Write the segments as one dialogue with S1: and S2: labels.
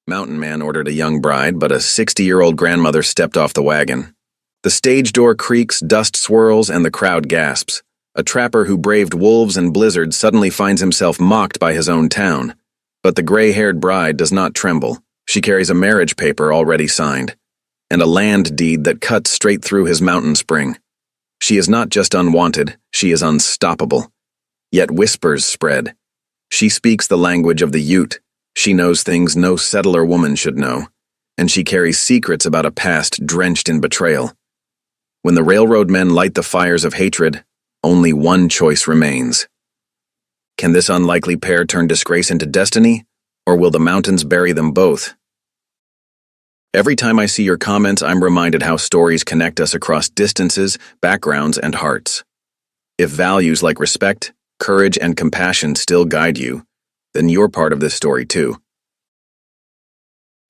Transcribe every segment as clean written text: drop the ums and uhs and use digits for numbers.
S1: Mountain Man ordered a young bride, but a 60-year-old grandmother stepped off the wagon. The stage door creaks, dust swirls, and the crowd gasps. A trapper who braved wolves and blizzards suddenly finds himself mocked by his own town. But the gray-haired bride does not tremble. She carries a marriage paper already signed, and a land deed that cuts straight through his mountain spring. She is not just unwanted, she is unstoppable. Yet whispers spread. She speaks the language of the Ute. She knows things no settler woman should know, and she carries secrets about a past drenched in betrayal. When the railroad men light the fires of hatred, only one choice remains. Can this unlikely pair turn disgrace into destiny, or will the mountains bury them both? Every time I see your comments, I'm reminded how stories connect us across distances, backgrounds, and hearts. If values like respect, courage, and compassion still guide you, then you're part of this story too.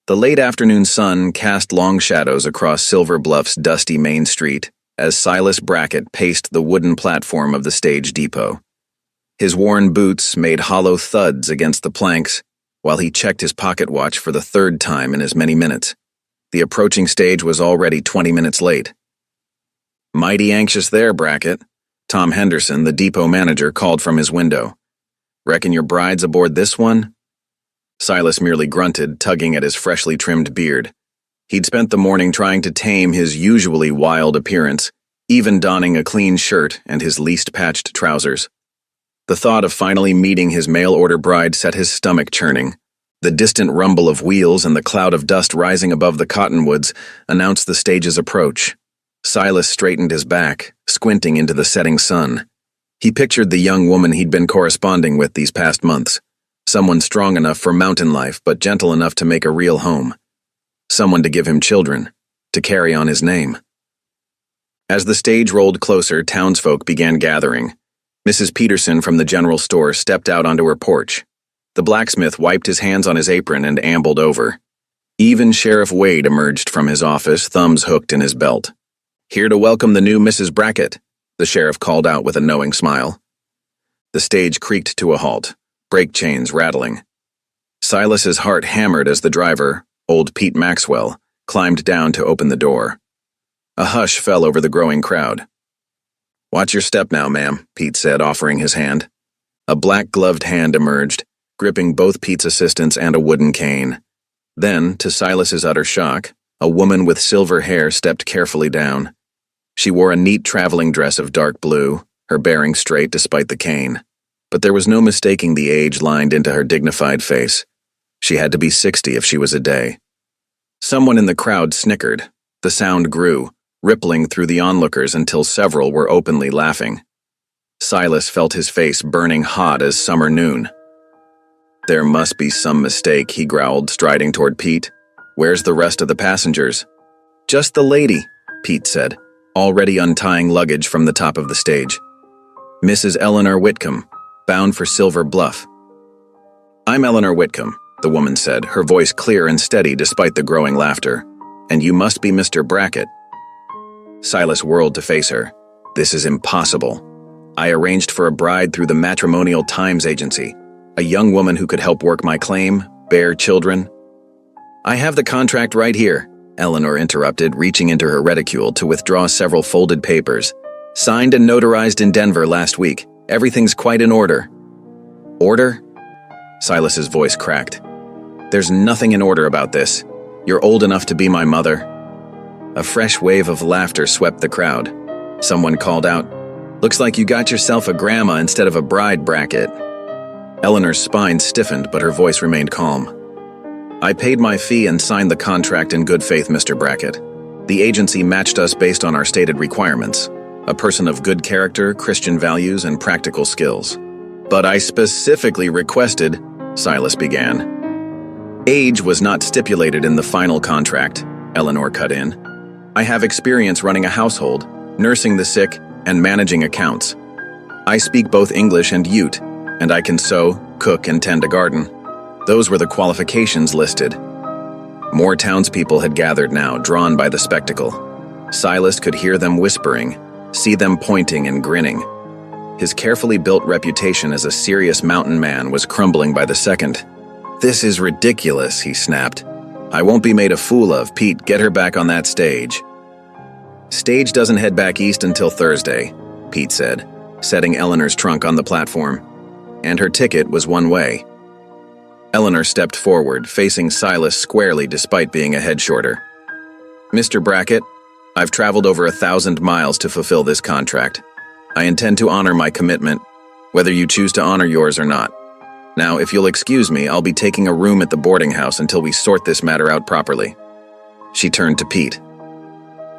S1: The late afternoon sun cast long shadows across Silver Bluff's dusty main street as Silas Brackett paced the wooden platform of the stage depot. His worn boots made hollow thuds against the planks while he checked his pocket watch for the third time in as many minutes. The approaching stage was already 20 minutes late. "Mighty anxious there, Brackett," Tom Henderson, the depot manager, called from his window. "Reckon your bride's aboard this one?" Silas merely grunted, tugging at his freshly trimmed beard. He'd spent the morning trying to tame his usually wild appearance, even donning a clean shirt and his least patched trousers. The thought of finally meeting his mail-order bride set his stomach churning. The distant rumble of wheels and the cloud of dust rising above the cottonwoods announced the stage's approach. Silas straightened his back, squinting into the setting sun. He pictured the young woman he'd been corresponding with these past months. Someone strong enough for mountain life, but gentle enough to make a real home. Someone to give him children, to carry on his name. As the stage rolled closer, townsfolk began gathering. Mrs. Peterson from the general store stepped out onto her porch. The blacksmith wiped his hands on his apron and ambled over. Even Sheriff Wade emerged from his office, thumbs hooked in his belt. "Here to welcome the new Mrs. Brackett," the sheriff called out with a knowing smile. The stage creaked to a halt, brake chains rattling. Silas's heart hammered as the driver, old Pete Maxwell, climbed down to open the door. A hush fell over the growing crowd. "Watch your step now, ma'am," Pete said, offering his hand. A black-gloved hand emerged, gripping both Pete's assistants and a wooden cane. Then, to Silas's utter shock, a woman with silver hair stepped carefully down. She wore a neat traveling dress of dark blue, her bearing straight despite the cane. But there was no mistaking the age lined into her dignified face. She had to be 60 if she was a day. Someone in the crowd snickered. The sound grew, rippling through the onlookers until several were openly laughing. Silas felt his face burning hot as summer noon. "There must be some mistake," he growled, striding toward Pete. "Where's the rest of the passengers?" "Just the lady," Pete said, already untying luggage from the top of the stage. "Mrs. Eleanor Whitcomb, bound for Silver Bluff." "I'm Eleanor Whitcomb," the woman said, her voice clear and steady despite the growing laughter. "And you must be Mr. Brackett." Silas whirled to face her. "This is impossible. I arranged for a bride through the Matrimonial Times Agency, a young woman who could help work my claim, bear children." "I have the contract right here," Eleanor interrupted, reaching into her reticule to withdraw several folded papers. "Signed and notarized in Denver last week. Everything's quite in order." "Order?" Silas's voice cracked. "There's nothing in order about this. You're old enough to be my mother." A fresh wave of laughter swept the crowd. Someone called out, "Looks like you got yourself a grandma instead of a bride, Brackett." Eleanor's spine stiffened, but her voice remained calm. "I paid my fee and signed the contract in good faith, Mr. Brackett. The agency matched us based on our stated requirements, a person of good character, Christian values, and practical skills. But I specifically requested," Silas began. "Age was not stipulated in the final contract," Eleanor cut in. "I have experience running a household, nursing the sick, and managing accounts. I speak both English and Ute, and I can sew, cook, and tend a garden. Those were the qualifications listed." More townspeople had gathered now, drawn by the spectacle. Silas could hear them whispering, see them pointing and grinning. His carefully built reputation as a serious mountain man was crumbling by the second. "This is ridiculous," he snapped. "I won't be made a fool of. Pete, get her back on that stage." "Stage doesn't head back east until Thursday," Pete said, setting Eleanor's trunk on the platform. "And her ticket was one way." Eleanor stepped forward, facing Silas squarely despite being a head shorter. "Mr. Brackett, I've traveled over 1,000 miles to fulfill this contract. I intend to honor my commitment, whether you choose to honor yours or not. Now, if you'll excuse me, I'll be taking a room at the boarding house until we sort this matter out properly." She turned to Pete.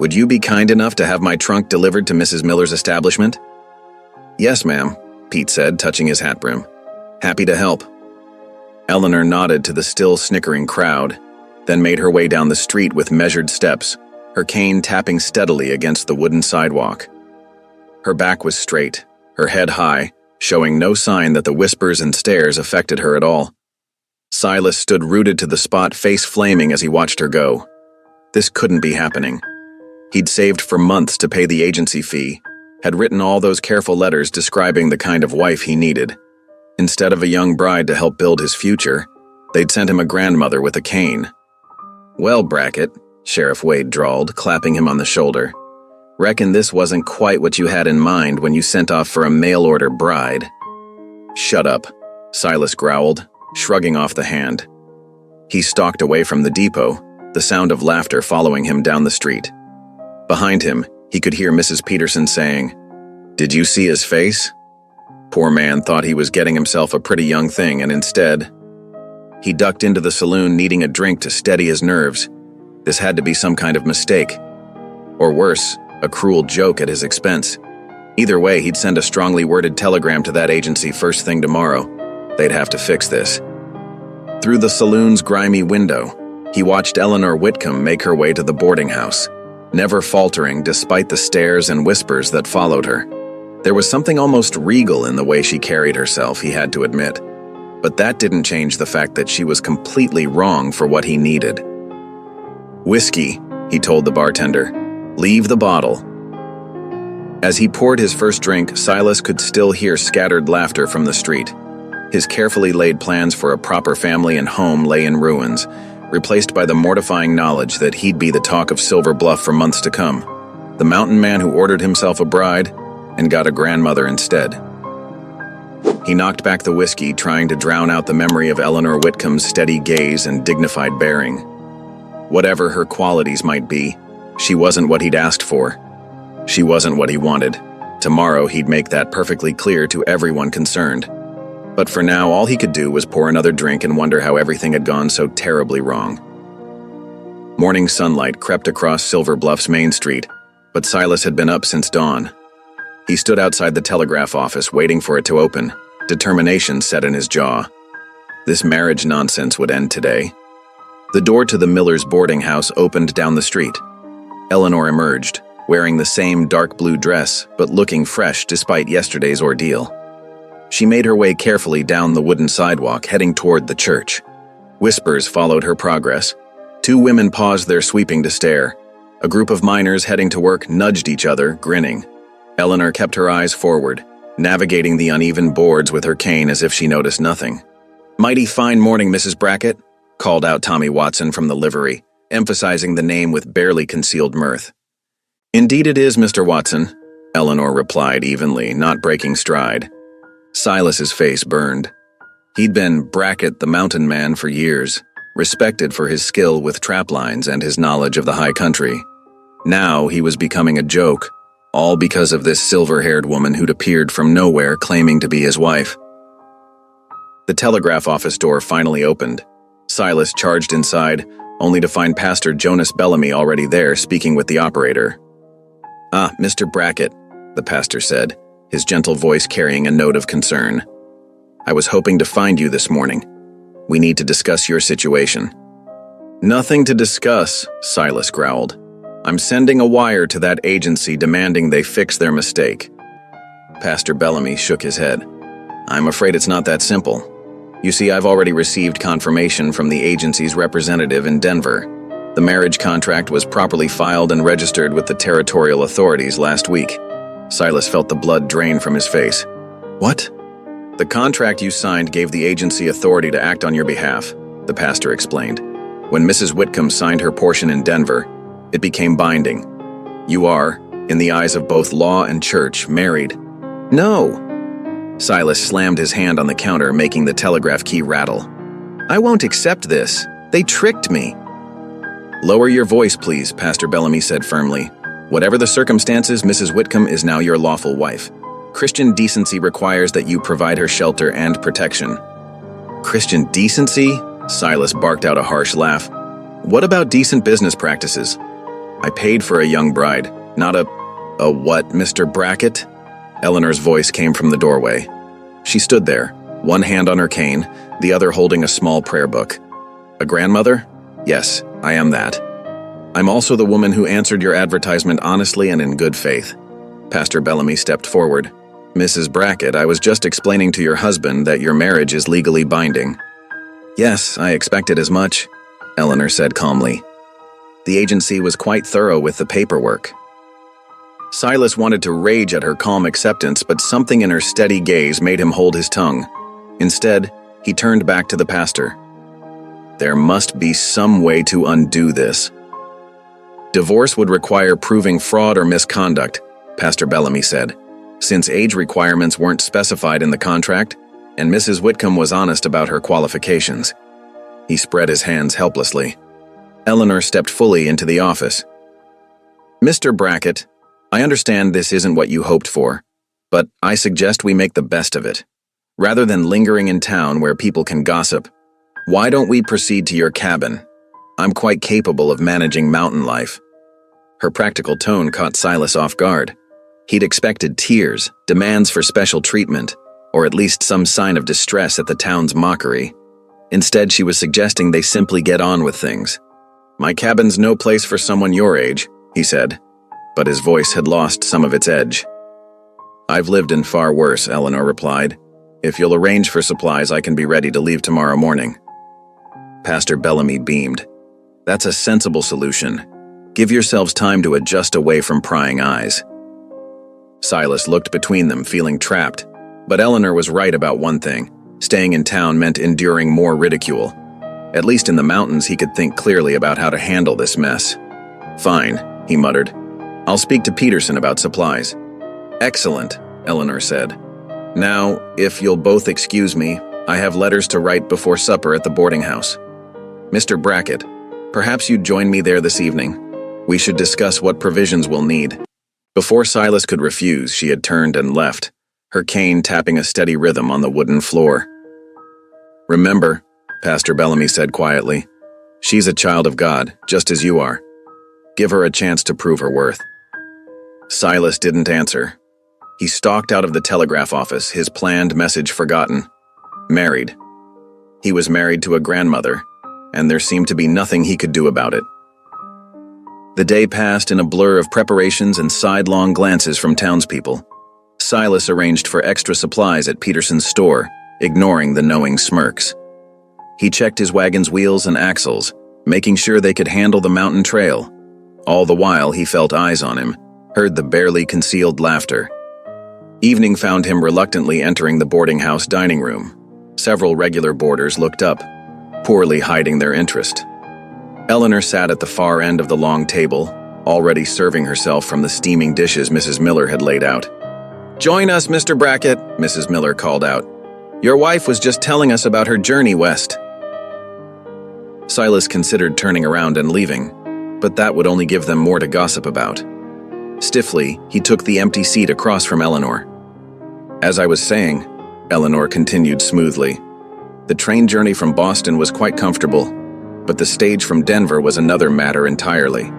S1: "Would you be kind enough to have my trunk delivered to Mrs. Miller's establishment?" "Yes, ma'am," Pete said, touching his hat brim. "Happy to help." Eleanor nodded to the still snickering crowd, then made her way down the street with measured steps, her cane tapping steadily against the wooden sidewalk. Her back was straight, her head high, showing no sign that the whispers and stares affected her at all. Silas stood rooted to the spot, face flaming as he watched her go. This couldn't be happening. He'd saved for months to pay the agency fee, had written all those careful letters describing the kind of wife he needed. Instead of a young bride to help build his future, they'd sent him a grandmother with a cane. "Well, Brackett," Sheriff Wade drawled, clapping him on the shoulder, "reckon this wasn't quite what you had in mind when you sent off for a mail-order bride." "Shut up," Silas growled, shrugging off the hand. He stalked away from the depot, the sound of laughter following him down the street. Behind him, he could hear Mrs. Peterson saying, "Did you see his face?" Poor man thought he was getting himself a pretty young thing, and instead, he ducked into the saloon needing a drink to steady his nerves. This had to be some kind of mistake. Or worse, a cruel joke at his expense. Either way, he'd send a strongly worded telegram to that agency first thing tomorrow. They'd have to fix this. Through the saloon's grimy window, he watched Eleanor Whitcomb make her way to the boarding house, never faltering despite the stares and whispers that followed her. There was something almost regal in the way she carried herself, he had to admit. But that didn't change the fact that she was completely wrong for what he needed. "Whiskey," he told the bartender. "Leave the bottle." As he poured his first drink, Silas could still hear scattered laughter from the street. His carefully laid plans for a proper family and home lay in ruins, replaced by the mortifying knowledge that he'd be the talk of Silver Bluff for months to come. The mountain man who ordered himself a bride and got a grandmother instead. He knocked back the whiskey, trying to drown out the memory of Eleanor Whitcomb's steady gaze and dignified bearing. Whatever her qualities might be, she wasn't what he'd asked for. She wasn't what he wanted. Tomorrow he'd make that perfectly clear to everyone concerned. But for now, all he could do was pour another drink and wonder how everything had gone so terribly wrong. Morning sunlight crept across Silver Bluff's main street, but Silas had been up since dawn. He stood outside the telegraph office waiting for it to open, determination set in his jaw. This marriage nonsense would end today. The door to the Millers' boarding house opened down the street. Eleanor emerged, wearing the same dark blue dress, but looking fresh despite yesterday's ordeal. She made her way carefully down the wooden sidewalk, heading toward the church. Whispers followed her progress. Two women paused their sweeping to stare. A group of miners heading to work nudged each other, grinning. Eleanor kept her eyes forward, navigating the uneven boards with her cane as if she noticed nothing. "Mighty fine morning, Mrs. Brackett," called out Tommy Watson from the livery, emphasizing the name with barely concealed mirth. "Indeed it is, Mr. Watson," Eleanor replied evenly, not breaking stride. Silas's face burned. He'd been Brackett the Mountain Man for years, respected for his skill with traplines and his knowledge of the high country. Now he was becoming a joke, all because of this silver-haired woman who'd appeared from nowhere claiming to be his wife. The telegraph office door finally opened. Silas charged inside, only to find Pastor Jonas Bellamy already there speaking with the operator. "Ah, Mr. Brackett," the pastor said, his gentle voice carrying a note of concern. "I was hoping to find you this morning. We need to discuss your situation." "Nothing to discuss," Silas growled. "I'm sending a wire to that agency demanding they fix their mistake." Pastor Bellamy shook his head. "I'm afraid it's not that simple. You see, I've already received confirmation from the agency's representative in Denver. The marriage contract was properly filed and registered with the territorial authorities last week." Silas felt the blood drain from his face. "What?" The contract you signed gave the agency authority to act on your behalf, the pastor explained. When Mrs. Whitcomb signed her portion in Denver, it became binding. You are, in the eyes of both law and church, married. No! Silas slammed his hand on the counter, making the telegraph key rattle. I won't accept this. They tricked me. Lower your voice, please, Pastor Bellamy said firmly. Whatever the circumstances, Mrs. Whitcomb is now your lawful wife. Christian decency requires that you provide her shelter and protection. Christian decency? Silas barked out a harsh laugh. What about decent business practices? I paid for a young bride, not a what, Mr. Brackett? Eleanor's voice came from the doorway. She stood there, one hand on her cane, the other holding a small prayer book. A grandmother? Yes, I am that. I'm also the woman who answered your advertisement honestly and in good faith. Pastor Bellamy stepped forward. Mrs. Brackett, I was just explaining to your husband that your marriage is legally binding. Yes, I expected as much, Eleanor said calmly. The agency was quite thorough with the paperwork. Silas wanted to rage at her calm acceptance, but something in her steady gaze made him hold his tongue. Instead, he turned back to the pastor. There must be some way to undo this. Divorce would require proving fraud or misconduct, Pastor Bellamy said, since age requirements weren't specified in the contract, and Mrs. Whitcomb was honest about her qualifications. He spread his hands helplessly. Eleanor stepped fully into the office. Mr. Brackett, I understand this isn't what you hoped for, but I suggest we make the best of it. Rather than lingering in town where people can gossip, why don't we proceed to your cabin? I'm quite capable of managing mountain life. Her practical tone caught Silas off guard. He'd expected tears, demands for special treatment, or at least some sign of distress at the town's mockery. Instead, she was suggesting they simply get on with things. My cabin's no place for someone your age, he said, but his voice had lost some of its edge. I've lived in far worse, Eleanor replied. If you'll arrange for supplies, I can be ready to leave tomorrow morning. Pastor Bellamy beamed. That's a sensible solution. Give yourselves time to adjust away from prying eyes. Silas looked between them, feeling trapped. But Eleanor was right about one thing. Staying in town meant enduring more ridicule. At least in the mountains, he could think clearly about how to handle this mess. Fine, he muttered. I'll speak to Peterson about supplies. Excellent, Eleanor said. Now, if you'll both excuse me, I have letters to write before supper at the boarding house. Mr. Brackett, perhaps you'd join me there this evening. We should discuss what provisions we'll need. Before Silas could refuse, she had turned and left, her cane tapping a steady rhythm on the wooden floor. Remember, Pastor Bellamy said quietly, she's a child of God, just as you are. Give her a chance to prove her worth. Silas didn't answer. He stalked out of the telegraph office, his planned message forgotten. Married. He was married to a grandmother, and there seemed to be nothing he could do about it. The day passed in a blur of preparations and sidelong glances from townspeople. Silas arranged for extra supplies at Peterson's store, ignoring the knowing smirks. He checked his wagon's wheels and axles, making sure they could handle the mountain trail. All the while, he felt eyes on him, heard the barely concealed laughter. Evening found him reluctantly entering the boarding house dining room. Several regular boarders looked up, poorly hiding their interest. Eleanor sat at the far end of the long table, already serving herself from the steaming dishes Mrs. Miller had laid out. Join us, Mr. Brackett, Mrs. Miller called out. Your wife was just telling us about her journey west. Silas considered turning around and leaving, but that would only give them more to gossip about. Stiffly, he took the empty seat across from Eleanor. As I was saying, Eleanor continued smoothly, the train journey from Boston was quite comfortable, but the stage from Denver was another matter entirely.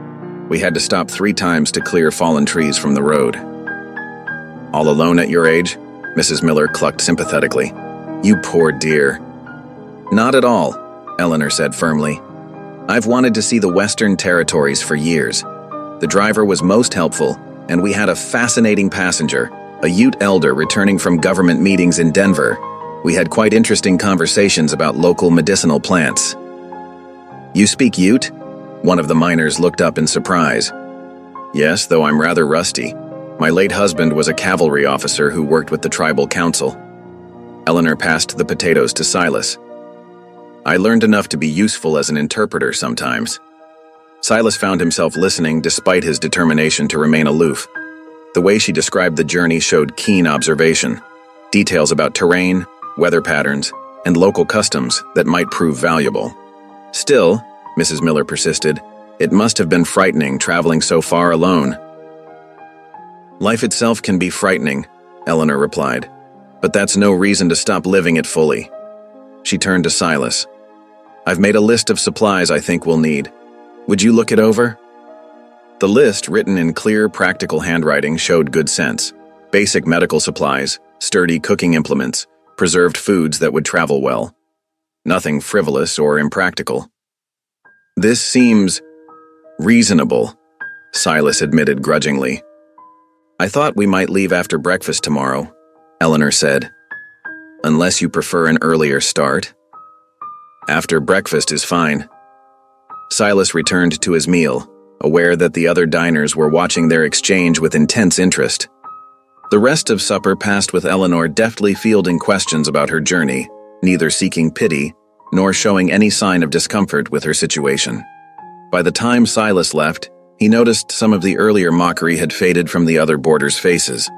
S1: We had to stop 3 times to clear fallen trees from the road. All alone at your age? Mrs. Miller clucked sympathetically. You poor dear. Not at all, Eleanor said firmly. I've wanted to see the Western Territories for years. The driver was most helpful, and we had a fascinating passenger, a Ute elder returning from government meetings in Denver. We had quite interesting conversations about local medicinal plants. You speak Ute? One of the miners looked up in surprise. Yes, though I'm rather rusty. My late husband was a cavalry officer who worked with the tribal council. Eleanor passed the potatoes to Silas. "I learned enough to be useful as an interpreter sometimes." Silas found himself listening despite his determination to remain aloof. The way she described the journey showed keen observation, details about terrain, weather patterns, and local customs that might prove valuable. "Still," Mrs. Miller persisted, "it must have been frightening traveling so far alone." "Life itself can be frightening," Eleanor replied, "but that's no reason to stop living it fully." She turned to Silas. "I've made a list of supplies I think we'll need. Would you look it over?" The list, written in clear, practical handwriting, showed good sense. Basic medical supplies, sturdy cooking implements, preserved foods that would travel well. Nothing frivolous or impractical. "This seems reasonable," Silas admitted grudgingly. "I thought we might leave after breakfast tomorrow," Eleanor said. "Unless you prefer an earlier start?" "After breakfast is fine." Silas returned to his meal, aware that the other diners were watching their exchange with intense interest. The rest of supper passed with Eleanor deftly fielding questions about her journey, neither seeking pity nor showing any sign of discomfort with her situation. By the time Silas left, he noticed some of the earlier mockery had faded from the other boarders' faces,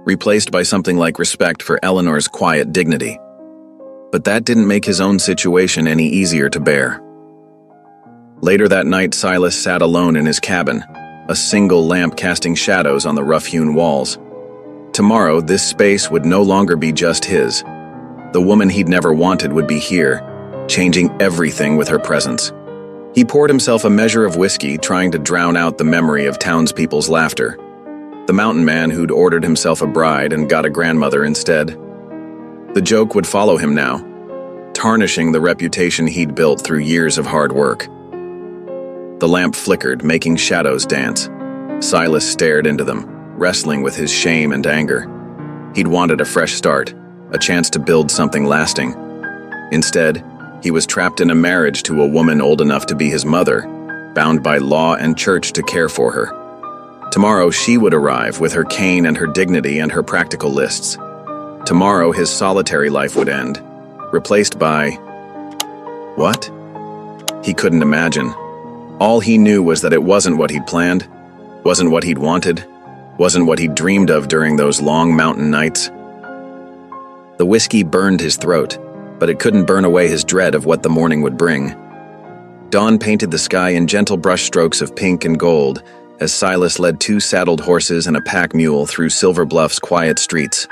S1: replaced by something like respect for Eleanor's quiet dignity. But that didn't make his own situation any easier to bear. Later that night, Silas sat alone in his cabin, a single lamp casting shadows on the rough-hewn walls. Tomorrow, this space would no longer be just his. The woman he'd never wanted would be here, changing everything with her presence. He poured himself a measure of whiskey, trying to drown out the memory of townspeople's laughter. The mountain man who'd ordered himself a bride and got a grandmother instead. The joke would follow him now, tarnishing the reputation he'd built through years of hard work. The lamp flickered, making shadows dance. Silas stared into them, wrestling with his shame and anger. He'd wanted a fresh start, a chance to build something lasting. Instead, he was trapped in a marriage to a woman old enough to be his mother, bound by law and church to care for her. Tomorrow she would arrive with her cane and her dignity and her practical lists. Tomorrow his solitary life would end, replaced by… what? He couldn't imagine. All he knew was that it wasn't what he'd planned, wasn't what he'd wanted, wasn't what he'd dreamed of during those long mountain nights. The whiskey burned his throat, but it couldn't burn away his dread of what the morning would bring. Dawn painted the sky in gentle brushstrokes of pink and gold as Silas led 2 saddled horses and a pack mule through Silver Bluff's quiet streets.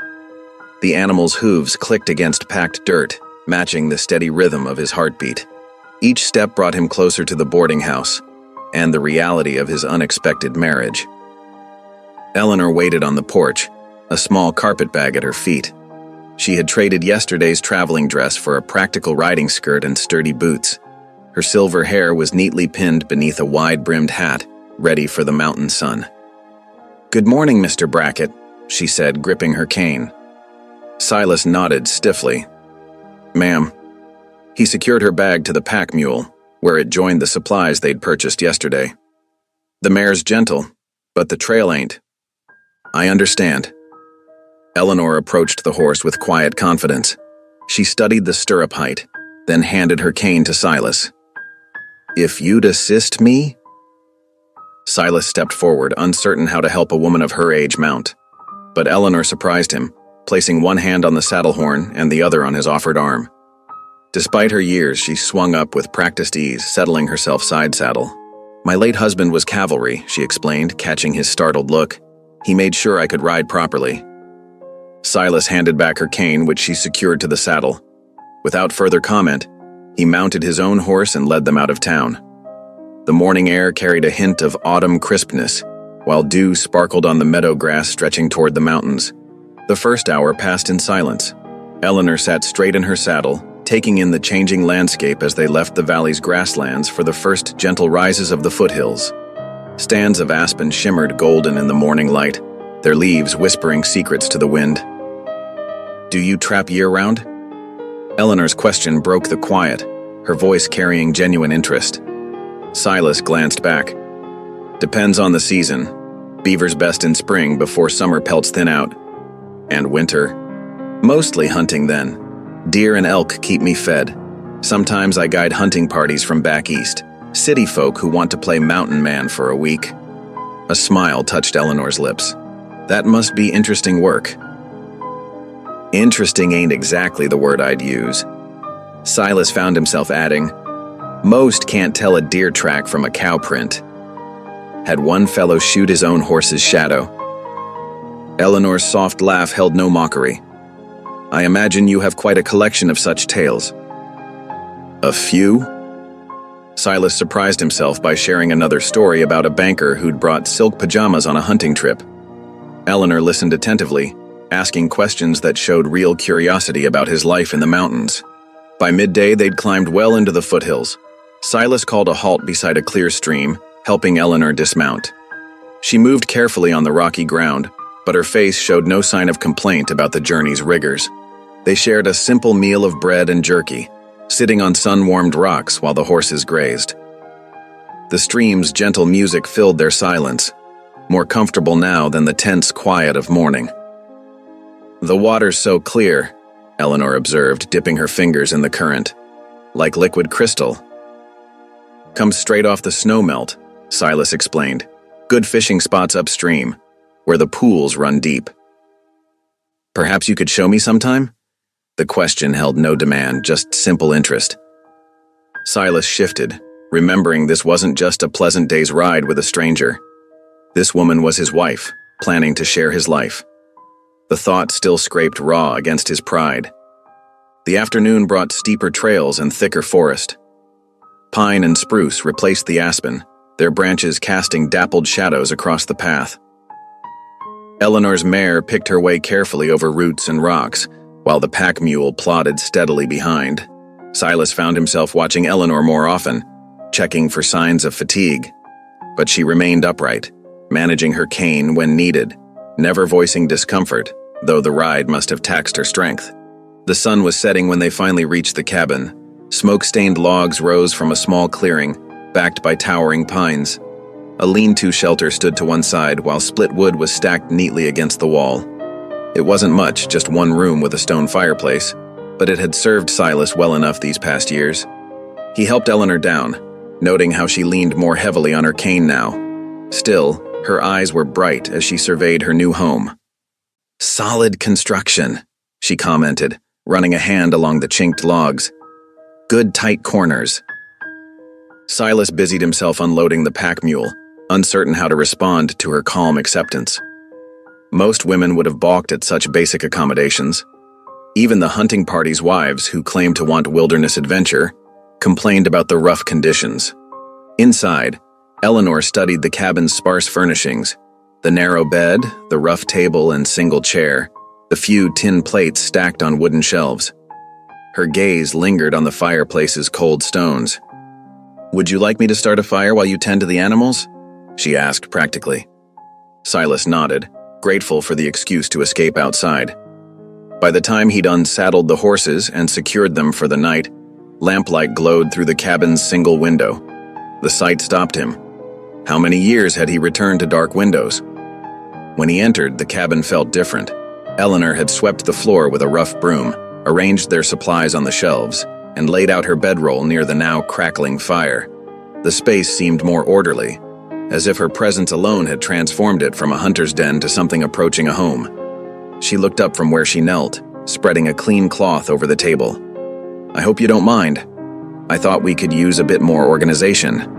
S1: The animals' hooves clicked against packed dirt, matching the steady rhythm of his heartbeat. Each step brought him closer to the boarding house and the reality of his unexpected marriage. Eleanor waited on the porch, a small carpet bag at her feet. She had traded yesterday's traveling dress for a practical riding skirt and sturdy boots. Her silver hair was neatly pinned beneath a wide-brimmed hat, ready for the mountain sun. "Good morning, Mr. Brackett," she said, gripping her cane. Silas nodded stiffly. "Ma'am." He secured her bag to the pack mule, where it joined the supplies they'd purchased yesterday. "The mare's gentle, but the trail ain't." "I understand." Eleanor approached the horse with quiet confidence. She studied the stirrup height, then handed her cane to Silas. "If you'd assist me?" Silas stepped forward, uncertain how to help a woman of her age mount. But Eleanor surprised him, placing one hand on the saddle horn and the other on his offered arm. Despite her years, she swung up with practiced ease, settling herself side saddle. "My late husband was cavalry," she explained, catching his startled look. "He made sure I could ride properly." Silas handed back her cane, which she secured to the saddle. Without further comment, he mounted his own horse and led them out of town. The morning air carried a hint of autumn crispness, while dew sparkled on the meadow grass stretching toward the mountains. The first hour passed in silence. Eleanor sat straight in her saddle, taking in the changing landscape as they left the valley's grasslands for the first gentle rises of the foothills. Stands of aspen shimmered golden in the morning light, their leaves whispering secrets to the wind. "Do you trap year-round?" Eleanor's question broke the quiet, her voice carrying genuine interest. Silas glanced back. "Depends on the season. Beaver's best in spring before summer pelts thin out. And winter. Mostly hunting then, Deer and elk keep me fed. Sometimes I guide hunting parties from back east, city folk who want to play mountain man for a week. A smile touched Eleanor's lips. That must be interesting work. Interesting ain't exactly the word I'd use. Silas found himself adding, most can't tell a deer track from a cow print. Had one fellow shoot his own horse's shadow. Eleanor's soft laugh held no mockery. I imagine you have quite a collection of such tales. A few? Silas surprised himself by sharing another story about a banker who'd brought silk pajamas on a hunting trip. Eleanor listened attentively, asking questions that showed real curiosity about his life in the mountains. By midday, they'd climbed well into the foothills. Silas called a halt beside a clear stream, helping Eleanor dismount. She moved carefully on the rocky ground, but her face showed no sign of complaint about the journey's rigors. They shared a simple meal of bread and jerky, sitting on sun-warmed rocks while the horses grazed. The stream's gentle music filled their silence, more comfortable now than the tense quiet of morning. The water's so clear, Eleanor observed, dipping her fingers in the current. Like liquid crystal. Comes straight off the snowmelt, Silas explained. Good fishing spots upstream, where the pools run deep. Perhaps you could show me sometime? The question held no demand, just simple interest. Silas shifted, remembering this wasn't just a pleasant day's ride with a stranger. This woman was his wife, planning to share his life. The thought still scraped raw against his pride. The afternoon brought steeper trails and thicker forest. Pine and spruce replaced the aspen, their branches casting dappled shadows across the path. Eleanor's mare picked her way carefully over roots and rocks, while the pack mule plodded steadily behind. Silas found himself watching Eleanor more often, checking for signs of fatigue. But she remained upright, managing her cane when needed, never voicing discomfort, though the ride must have taxed her strength. The sun was setting when they finally reached the cabin. Smoke-stained logs rose from a small clearing, backed by towering pines. A lean-to shelter stood to one side, while split wood was stacked neatly against the wall. It wasn't much, just one room with a stone fireplace, but it had served Silas well enough these past years. He helped Eleanor down, noting how she leaned more heavily on her cane now. Still, her eyes were bright as she surveyed her new home. Solid construction, she commented, running a hand along the chinked logs. Good tight corners. Silas busied himself unloading the pack mule, uncertain how to respond to her calm acceptance. Most women would have balked at such basic accommodations. Even the hunting party's wives, who claimed to want wilderness adventure, complained about the rough conditions. Inside, Eleanor studied the cabin's sparse furnishings, the narrow bed, the rough table and single chair, the few tin plates stacked on wooden shelves. Her gaze lingered on the fireplace's cold stones. Would you like me to start a fire while you tend to the animals? She asked practically. Silas nodded, grateful for the excuse to escape outside. By the time he'd unsaddled the horses and secured them for the night, lamplight glowed through the cabin's single window. The sight stopped him. How many years had he returned to dark windows? When he entered, the cabin felt different. Eleanor had swept the floor with a rough broom, arranged their supplies on the shelves, and laid out her bedroll near the now crackling fire. The space seemed more orderly, as if her presence alone had transformed it from a hunter's den to something approaching a home. She looked up from where she knelt, spreading a clean cloth over the table. I hope you don't mind. I thought we could use a bit more organization.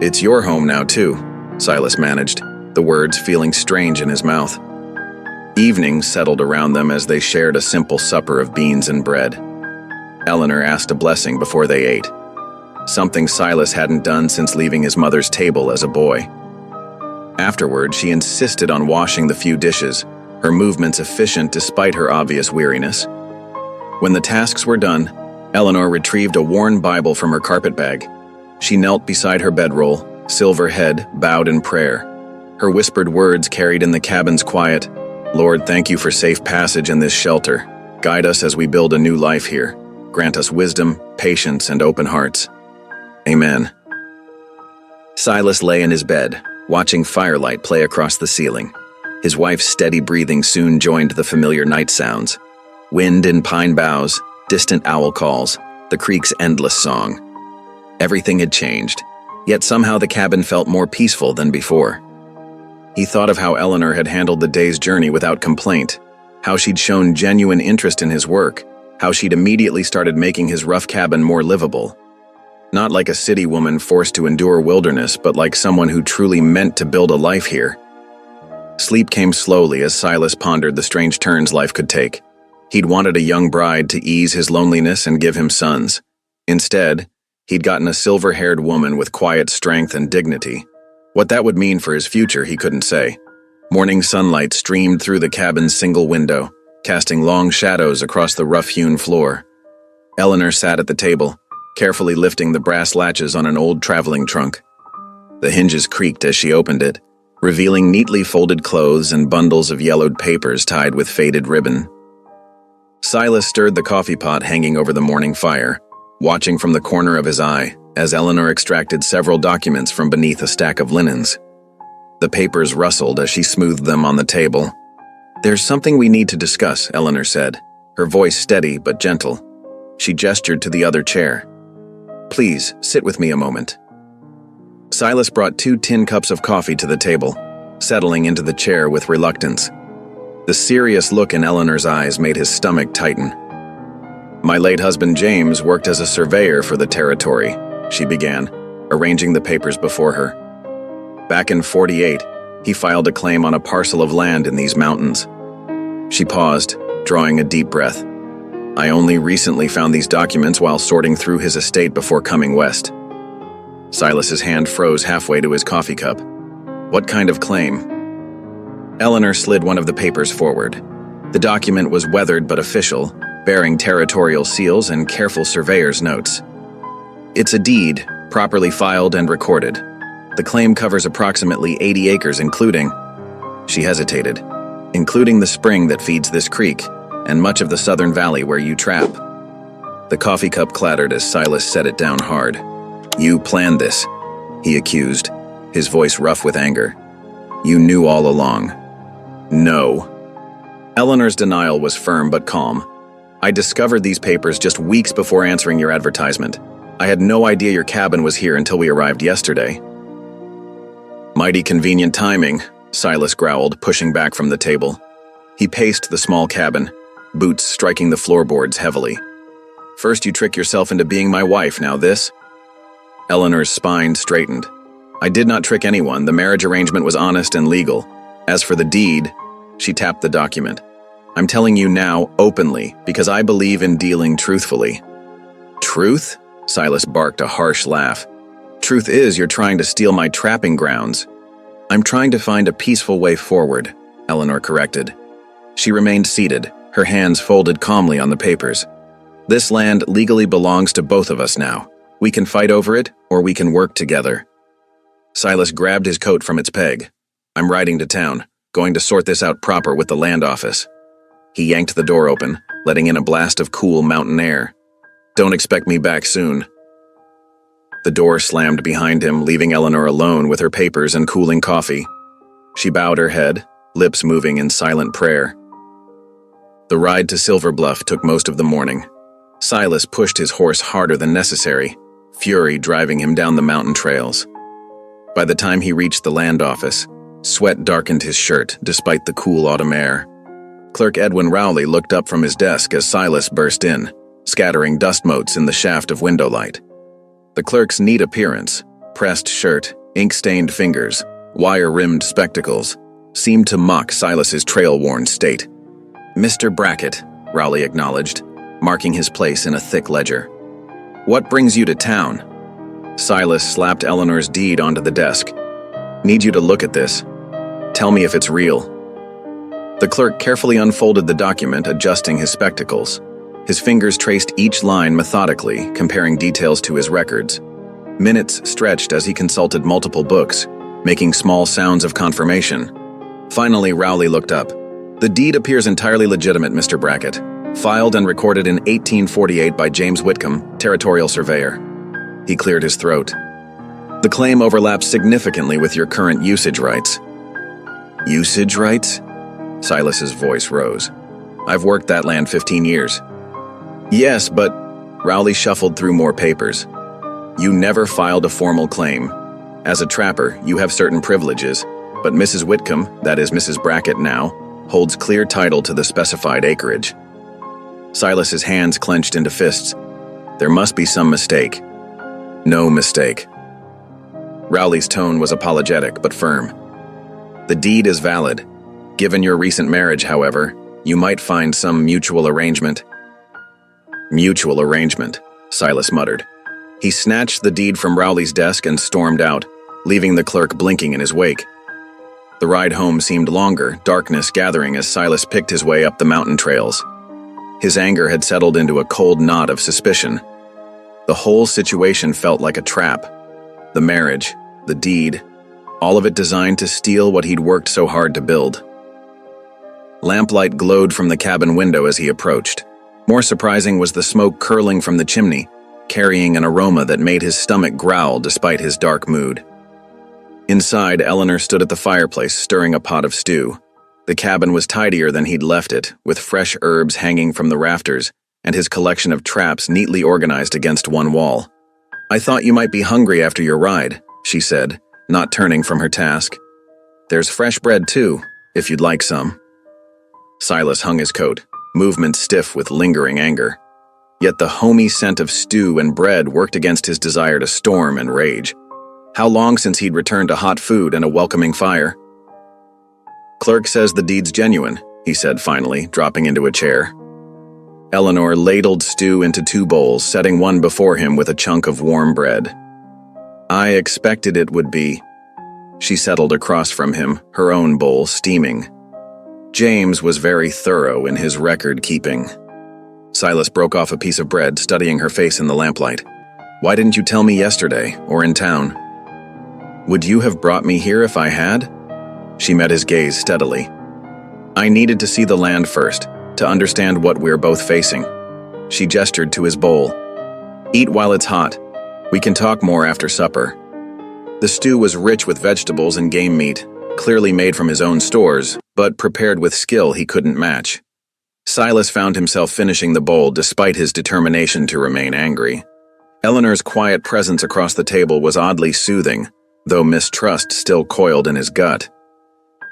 S1: It's your home now, too, Silas managed, the words feeling strange in his mouth. Evening settled around them as they shared a simple supper of beans and bread. Eleanor asked a blessing before they ate, something Silas hadn't done since leaving his mother's table as a boy. Afterward, she insisted on washing the few dishes, her movements efficient despite her obvious weariness. When the tasks were done, Eleanor retrieved a worn Bible from her carpet bag. She knelt beside her bedroll, silver head bowed in prayer. Her whispered words carried in the cabin's quiet, Lord, thank you for safe passage in this shelter. Guide us as we build a new life here. Grant us wisdom, patience, and open hearts. Amen. Silas lay in his bed, watching firelight play across the ceiling. His wife's steady breathing soon joined the familiar night sounds. Wind in pine boughs, distant owl calls, the creek's endless song. Everything had changed, yet somehow the cabin felt more peaceful than before. He thought of how Eleanor had handled the day's journey without complaint, how she'd shown genuine interest in his work, how she'd immediately started making his rough cabin more livable. Not like a city woman forced to endure wilderness, but like someone who truly meant to build a life here. Sleep came slowly as Silas pondered the strange turns life could take. He'd wanted a young bride to ease his loneliness and give him sons. Instead, he'd gotten a silver-haired woman with quiet strength and dignity. What that would mean for his future, he couldn't say. Morning sunlight streamed through the cabin's single window, casting long shadows across the rough-hewn floor. Eleanor sat at the table, carefully lifting the brass latches on an old traveling trunk. The hinges creaked as she opened it, revealing neatly folded clothes and bundles of yellowed papers tied with faded ribbon. Silas stirred the coffee pot hanging over the morning fire, watching from the corner of his eye as Eleanor extracted several documents from beneath a stack of linens. The papers rustled as she smoothed them on the table. "There's something we need to discuss," Eleanor said, her voice steady but gentle. She gestured to the other chair. "Please, sit with me a moment." Silas brought 2 tin cups of coffee to the table, settling into the chair with reluctance. The serious look in Eleanor's eyes made his stomach tighten. "My late husband James worked as a surveyor for the territory," she began, arranging the papers before her. "Back in '48, he filed a claim on a parcel of land in these mountains." She paused, drawing a deep breath. "I only recently found these documents while sorting through his estate before coming west." Silas's hand froze halfway to his coffee cup. "What kind of claim?" Eleanor slid one of the papers forward. The document was weathered but official, bearing territorial seals and careful surveyor's notes. "It's a deed, properly filed and recorded. The claim covers approximately 80 acres including—" She hesitated. "Including the spring that feeds this creek, and much of the southern valley where you trap." The coffee cup clattered as Silas set it down hard. "You planned this," he accused, his voice rough with anger. "You knew all along." "No." Eleanor's denial was firm but calm. "I discovered these papers just weeks before answering your advertisement. I had no idea your cabin was here until we arrived yesterday." "Mighty convenient timing," Silas growled, pushing back from the table. He paced the small cabin, boots striking the floorboards heavily. "First you trick yourself into being my wife, now this?" Eleanor's spine straightened. "I did not trick anyone. The marriage arrangement was honest and legal. As for the deed," she tapped the document, "I'm telling you now, openly, because I believe in dealing truthfully." "Truth?" Silas barked a harsh laugh. "Truth is you're trying to steal my trapping grounds." "I'm trying to find a peaceful way forward," Eleanor corrected. She remained seated, her hands folded calmly on the papers. "This land legally belongs to both of us now. We can fight over it, or we can work together." Silas grabbed his coat from its peg. "I'm riding to town, going to sort this out proper with the land office." He yanked the door open, letting in a blast of cool mountain air. "Don't expect me back soon." The door slammed behind him, leaving Eleanor alone with her papers and cooling coffee. She bowed her head, lips moving in silent prayer. The ride to Silver Bluff took most of the morning. Silas pushed his horse harder than necessary, fury driving him down the mountain trails. By the time he reached the land office, sweat darkened his shirt despite the cool autumn air. Clerk Edwin Rowley looked up from his desk as Silas burst in, scattering dust motes in the shaft of window light. The clerk's neat appearance, pressed shirt, ink-stained fingers, wire-rimmed spectacles, seemed to mock Silas's trail-worn state. "Mr. Brackett," Rowley acknowledged, marking his place in a thick ledger. "What brings you to town?" Silas slapped Eleanor's deed onto the desk. "Need you to look at this. Tell me if it's real." The clerk carefully unfolded the document, adjusting his spectacles. His fingers traced each line methodically, comparing details to his records. Minutes stretched as he consulted multiple books, making small sounds of confirmation. Finally, Rowley looked up. "The deed appears entirely legitimate, Mr. Brackett. Filed and recorded in 1848 by James Whitcomb, territorial surveyor." He cleared his throat. "The claim overlaps significantly with your current usage rights." "Usage rights?" Silas's voice rose. I've worked that land 15 years. Yes, but Rowley shuffled through more papers. You never filed a formal claim. As a trapper, you have certain privileges, but Mrs. Whitcomb, that is Mrs. Brackett now, holds clear title to the specified acreage. Silas's hands clenched into fists. There must be some mistake. No mistake. Rowley's tone was apologetic but firm. The deed is valid. Given your recent marriage, however, you might find some mutual arrangement. Mutual arrangement, Silas muttered. He snatched the deed from Rowley's desk and stormed out, leaving the clerk blinking in his wake. The ride home seemed longer, darkness gathering as Silas picked his way up the mountain trails. His anger had settled into a cold knot of suspicion. The whole situation felt like a trap. The marriage, the deed, all of it designed to steal what he'd worked so hard to build. Lamplight glowed from the cabin window as he approached. More surprising was the smoke curling from the chimney, carrying an aroma that made his stomach growl despite his dark mood. Inside, Eleanor stood at the fireplace, stirring a pot of stew. The cabin was tidier than he'd left it, with fresh herbs hanging from the rafters and his collection of traps neatly organized against one wall. "I thought you might be hungry after your ride," she said, not turning from her task. "There's fresh bread, too, if you'd like some." Silas hung his coat, movement stiff with lingering anger. Yet the homey scent of stew and bread worked against his desire to storm and rage. How long since he'd returned to hot food and a welcoming fire? "Clerk says the deed's genuine," he said finally, dropping into a chair. Eleanor ladled stew into 2 bowls, setting one before him with a chunk of warm bread. "I expected it would be." She settled across from him, her own bowl steaming. James was very thorough in his record-keeping. Silas broke off a piece of bread, studying her face in the lamplight. "Why didn't you tell me yesterday, or in town?" "Would you have brought me here if I had?" She met his gaze steadily. "I needed to see the land first, to understand what we're both facing." She gestured to his bowl. "Eat while it's hot. We can talk more after supper." The stew was rich with vegetables and game meat, clearly made from his own stores, but prepared with skill he couldn't match. Silas found himself finishing the bowl despite his determination to remain angry. Eleanor's quiet presence across the table was oddly soothing, though mistrust still coiled in his gut.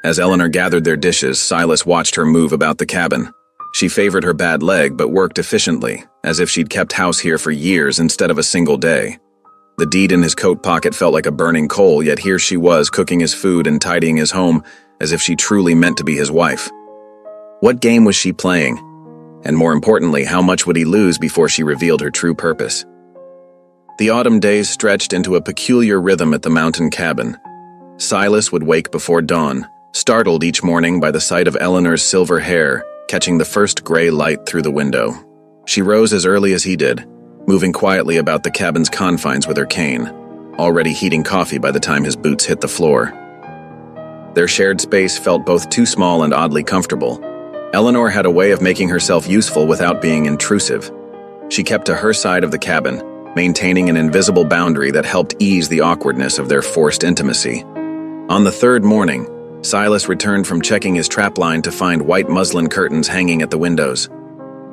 S1: As Eleanor gathered their dishes, Silas watched her move about the cabin. She favored her bad leg but worked efficiently, as if she'd kept house here for years instead of a single day. The deed in his coat pocket felt like a burning coal, yet here she was cooking his food and tidying his home as if she truly meant to be his wife. What game was she playing? And more importantly, how much would he lose before she revealed her true purpose? The autumn days stretched into a peculiar rhythm at the mountain cabin. Silas would wake before dawn, startled each morning by the sight of Eleanor's silver hair catching the first gray light through the window. She rose as early as he did, moving quietly about the cabin's confines with her cane, already heating coffee by the time his boots hit the floor. Their shared space felt both too small and oddly comfortable. Eleanor had a way of making herself useful without being intrusive. She kept to her side of the cabin, maintaining an invisible boundary that helped ease the awkwardness of their forced intimacy. On the 3rd morning, Silas returned from checking his trapline to find white muslin curtains hanging at the windows.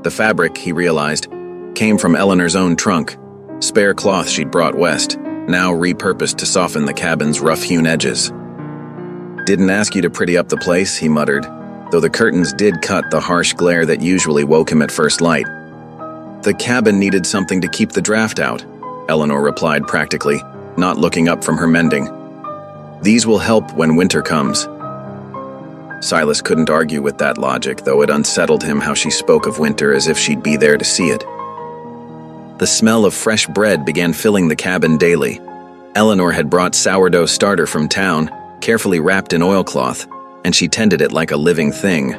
S1: The fabric, he realized, came from Eleanor's own trunk, spare cloth she'd brought west, now repurposed to soften the cabin's rough-hewn edges. "Didn't ask you to pretty up the place," he muttered, though the curtains did cut the harsh glare that usually woke him at first light. "The cabin needed something to keep the draft out," Eleanor replied practically, not looking up from her mending. "These will help when winter comes." Silas couldn't argue with that logic, though it unsettled him how she spoke of winter as if she'd be there to see it. The smell of fresh bread began filling the cabin daily. Eleanor had brought sourdough starter from town, carefully wrapped in oilcloth, and she tended it like a living thing.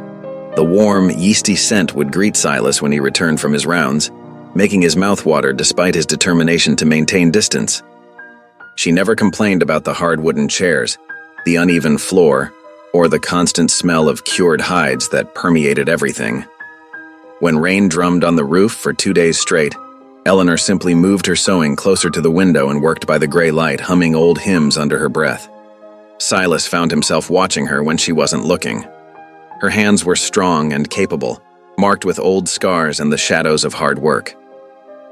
S1: The warm, yeasty scent would greet Silas when he returned from his rounds, making his mouth water despite his determination to maintain distance. She never complained about the hard wooden chairs, the uneven floor, or the constant smell of cured hides that permeated everything. When rain drummed on the roof for 2 days straight, Eleanor simply moved her sewing closer to the window and worked by the gray light, humming old hymns under her breath. Silas found himself watching her when she wasn't looking. Her hands were strong and capable, marked with old scars and the shadows of hard work.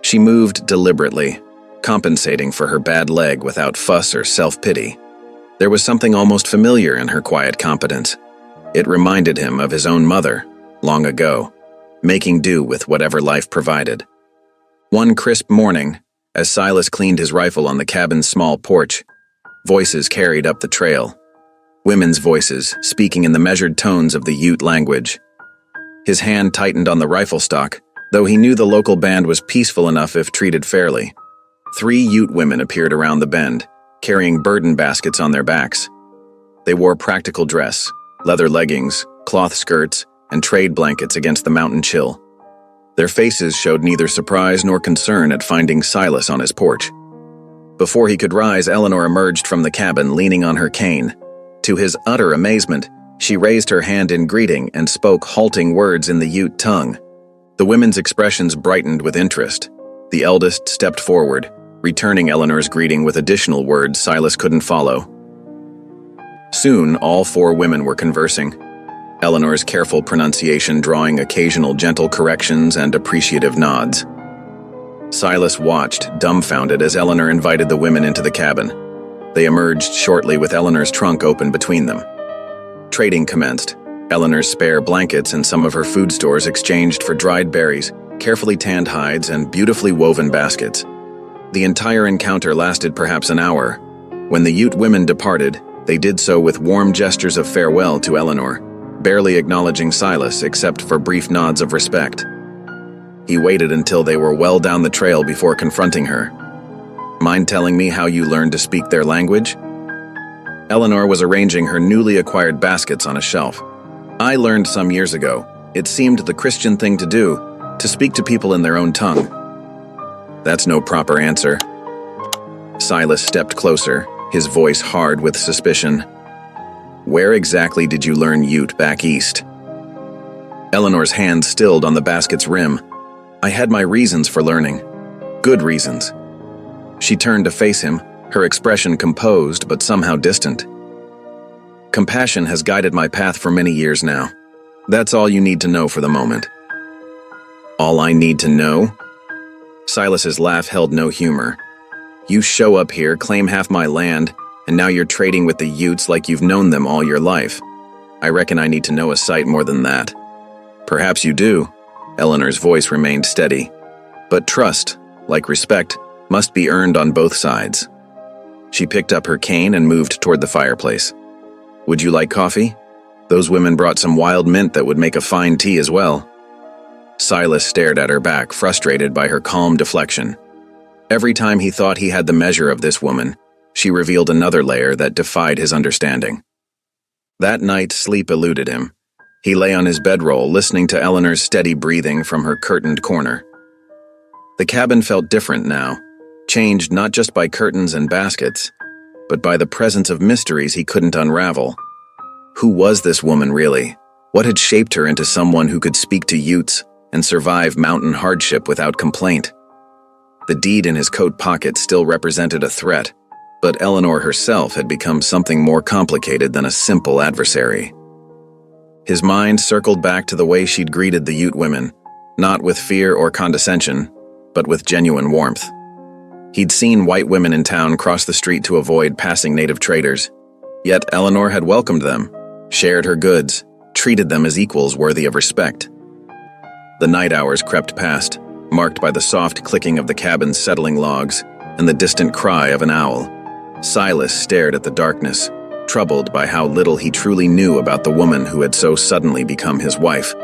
S1: She moved deliberately, compensating for her bad leg without fuss or self-pity. There was something almost familiar in her quiet competence. It reminded him of his own mother, long ago, making do with whatever life provided. One crisp morning, as Silas cleaned his rifle on the cabin's small porch, voices carried up the trail. Women's voices, speaking in the measured tones of the Ute language. His hand tightened on the rifle stock, though he knew the local band was peaceful enough if treated fairly. 3 Ute women appeared around the bend, carrying burden baskets on their backs. They wore practical dress, leather leggings, cloth skirts, and trade blankets against the mountain chill. Their faces showed neither surprise nor concern at finding Silas on his porch. Before he could rise, Eleanor emerged from the cabin, leaning on her cane. To his utter amazement, she raised her hand in greeting and spoke halting words in the Ute tongue. The women's expressions brightened with interest. The eldest stepped forward, returning Eleanor's greeting with additional words Silas couldn't follow. Soon, all 4 women were conversing, Eleanor's careful pronunciation drawing occasional gentle corrections and appreciative nods. Silas watched, dumbfounded, as Eleanor invited the women into the cabin. They emerged shortly with Eleanor's trunk open between them. Trading commenced. Eleanor's spare blankets and some of her food stores exchanged for dried berries, carefully tanned hides, and beautifully woven baskets. The entire encounter lasted perhaps an hour. When the Ute women departed, they did so with warm gestures of farewell to Eleanor, barely acknowledging Silas except for brief nods of respect. He waited until they were well down the trail before confronting her. "Mind telling me how you learned to speak their language?" Eleanor was arranging her newly acquired baskets on a shelf. "I learned some years ago. It seemed the Christian thing to do, to speak to people in their own tongue." "That's no proper answer." Silas stepped closer, his voice hard with suspicion. "Where exactly did you learn Ute back east?" Eleanor's hand stilled on the basket's rim. "I had my reasons for learning. Good reasons." She turned to face him, her expression composed but somehow distant. "Compassion has guided my path for many years now. That's all you need to know for the moment." "All I need to know?" Silas's laugh held no humor. "You show up here, claim half my land, and now you're trading with the Utes like you've known them all your life. I reckon I need to know a sight more than that." "Perhaps you do." Eleanor's voice remained steady. "But trust, like respect, must be earned on both sides." She picked up her cane and moved toward the fireplace. "Would you like coffee? Those women brought some wild mint that would make a fine tea as well." Silas stared at her back, frustrated by her calm deflection. Every time he thought he had the measure of this woman, she revealed another layer that defied his understanding. That night, sleep eluded him. He lay on his bedroll, listening to Eleanor's steady breathing from her curtained corner. The cabin felt different now, changed not just by curtains and baskets, but by the presence of mysteries he couldn't unravel. Who was this woman really? What had shaped her into someone who could speak to Utes and survive mountain hardship without complaint? The deed in his coat pocket still represented a threat, but Eleanor herself had become something more complicated than a simple adversary. His mind circled back to the way she'd greeted the Ute women, not with fear or condescension, but with genuine warmth. He'd seen white women in town cross the street to avoid passing native traders, yet Eleanor had welcomed them, shared her goods, treated them as equals worthy of respect. The night hours crept past, marked by the soft clicking of the cabin's settling logs and the distant cry of an owl. Silas stared at the darkness, troubled by how little he truly knew about the woman who had so suddenly become his wife.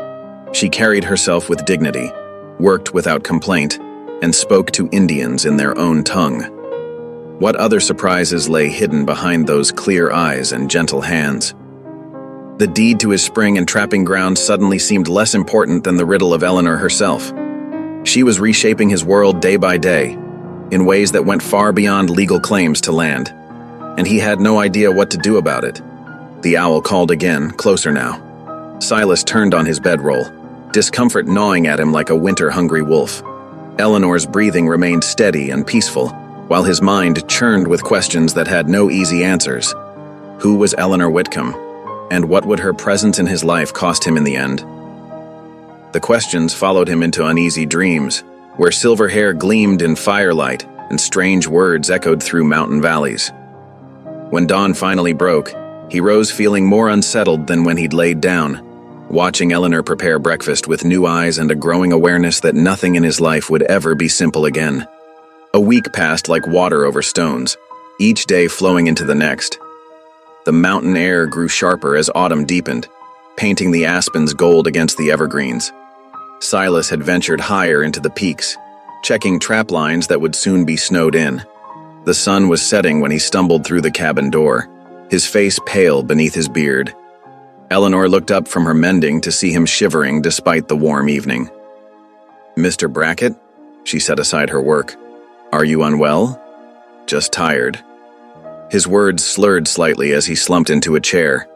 S1: She carried herself with dignity, worked without complaint, and spoke to Indians in their own tongue. What other surprises lay hidden behind those clear eyes and gentle hands? The deed to his spring and trapping ground suddenly seemed less important than the riddle of Eleanor herself. She was reshaping his world day by day, in ways that went far beyond legal claims to land, and he had no idea what to do about it. The owl called again, closer now. Silas turned on his bedroll, discomfort gnawing at him like a winter-hungry wolf. Eleanor's breathing remained steady and peaceful, while his mind churned with questions that had no easy answers. Who was Eleanor Whitcomb, and what would her presence in his life cost him in the end? The questions followed him into uneasy dreams, where silver hair gleamed in firelight and strange words echoed through mountain valleys. When dawn finally broke, he rose feeling more unsettled than when he'd laid down, watching Eleanor prepare breakfast with new eyes and a growing awareness that nothing in his life would ever be simple again. A week passed like water over stones, each day flowing into the next. The mountain air grew sharper as autumn deepened, painting the aspens gold against the evergreens. Silas had ventured higher into the peaks, checking trap lines that would soon be snowed in. The sun was setting when he stumbled through the cabin door, his face pale beneath his beard. Eleanor looked up from her mending to see him shivering despite the warm evening. "Mr. Brackett?" She set aside her work. "Are you unwell?" "Just tired." His words slurred slightly as he slumped into a chair.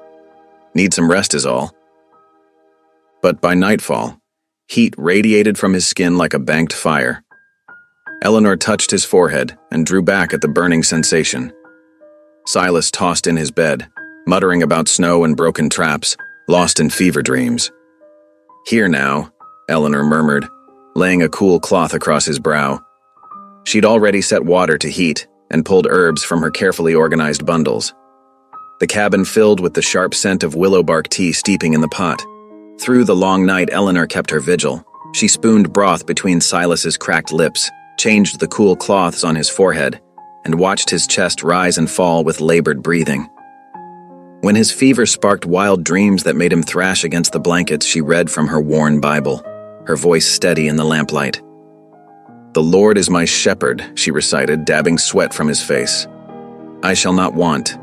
S1: "Need some rest is all." But by nightfall, heat radiated from his skin like a banked fire. Eleanor touched his forehead and drew back at the burning sensation. Silas tossed in his bed, muttering about snow and broken traps, lost in fever dreams. "Here now," Eleanor murmured, laying a cool cloth across his brow. She'd already set water to heat and pulled herbs from her carefully organized bundles. The cabin filled with the sharp scent of willow bark tea steeping in the pot. Through the long night, Eleanor kept her vigil. She spooned broth between Silas's cracked lips, changed the cool cloths on his forehead, and watched his chest rise and fall with labored breathing. When his fever sparked wild dreams that made him thrash against the blankets, she read from her worn Bible, her voice steady in the lamplight. "The Lord is my shepherd," she recited, dabbing sweat from his face. "I shall not want.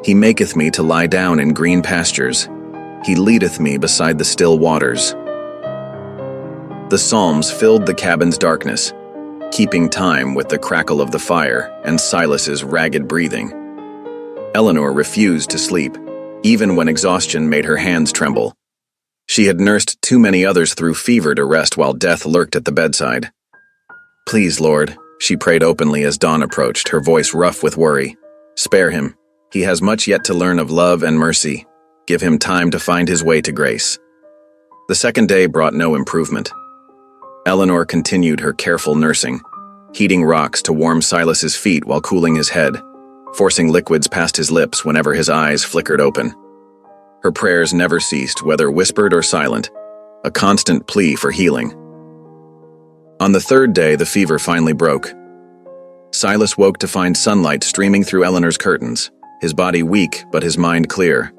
S1: He maketh me to lie down in green pastures. He leadeth me beside the still waters." The psalms filled the cabin's darkness, keeping time with the crackle of the fire and Silas's ragged breathing. Eleanor refused to sleep, even when exhaustion made her hands tremble. She had nursed too many others through fever to rest while death lurked at the bedside. "Please, Lord," she prayed openly as dawn approached, her voice rough with worry. "Spare him. He has much yet to learn of love and mercy. Give him time to find his way to grace." The second day brought no improvement. Eleanor continued her careful nursing, heating rocks to warm Silas's feet while cooling his head, forcing liquids past his lips whenever his eyes flickered open. Her prayers never ceased, whether whispered or silent, a constant plea for healing. On the third day, the fever finally broke. Silas woke to find sunlight streaming through Eleanor's curtains, his body weak but his mind clear.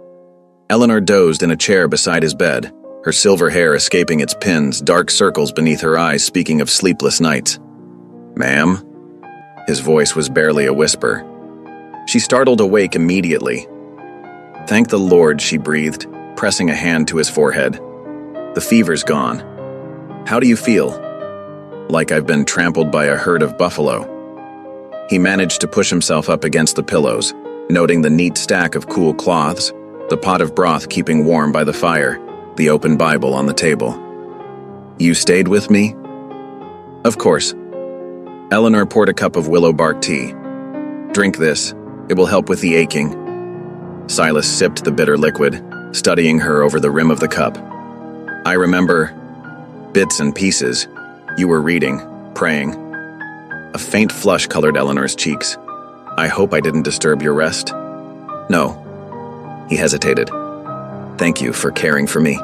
S1: Eleanor dozed in a chair beside his bed, her silver hair escaping its pins, dark circles beneath her eyes speaking of sleepless nights. "Ma'am?" His voice was barely a whisper. She startled awake immediately. "Thank the Lord," she breathed, pressing a hand to his forehead. "The fever's gone. How do you feel?" "Like I've been trampled by a herd of buffalo." He managed to push himself up against the pillows, noting the neat stack of cool cloths, the pot of broth keeping warm by the fire, the open Bible on the table. "You stayed with me?" "Of course." Eleanor poured a cup of willow bark tea. "Drink this. It will help with the aching." Silas sipped the bitter liquid, studying her over the rim of the cup. "I remember bits and pieces. You were reading, praying." A faint flush colored Eleanor's cheeks. "I hope I didn't disturb your rest." "No." He hesitated. "Thank you for caring for me."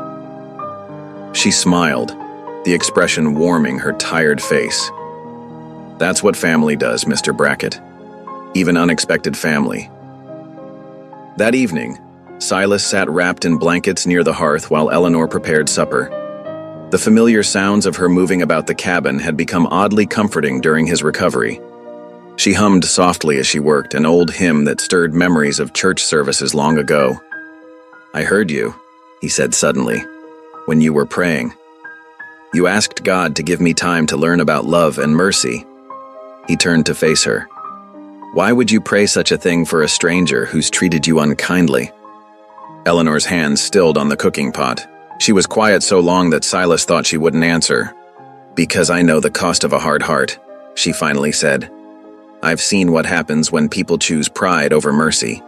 S1: She smiled, the expression warming her tired face. "That's what family does, Mr. Brackett. Even unexpected family." That evening, Silas sat wrapped in blankets near the hearth while Eleanor prepared supper. The familiar sounds of her moving about the cabin had become oddly comforting during his recovery. She hummed softly as she worked, an old hymn that stirred memories of church services long ago. "I heard you," he said suddenly, "when you were praying. You asked God to give me time to learn about love and mercy." He turned to face her. "Why would you pray such a thing for a stranger who's treated you unkindly?" Eleanor's hands stilled on the cooking pot. She was quiet so long that Silas thought she wouldn't answer. "Because I know the cost of a hard heart," she finally said. "I've seen what happens when people choose pride over mercy."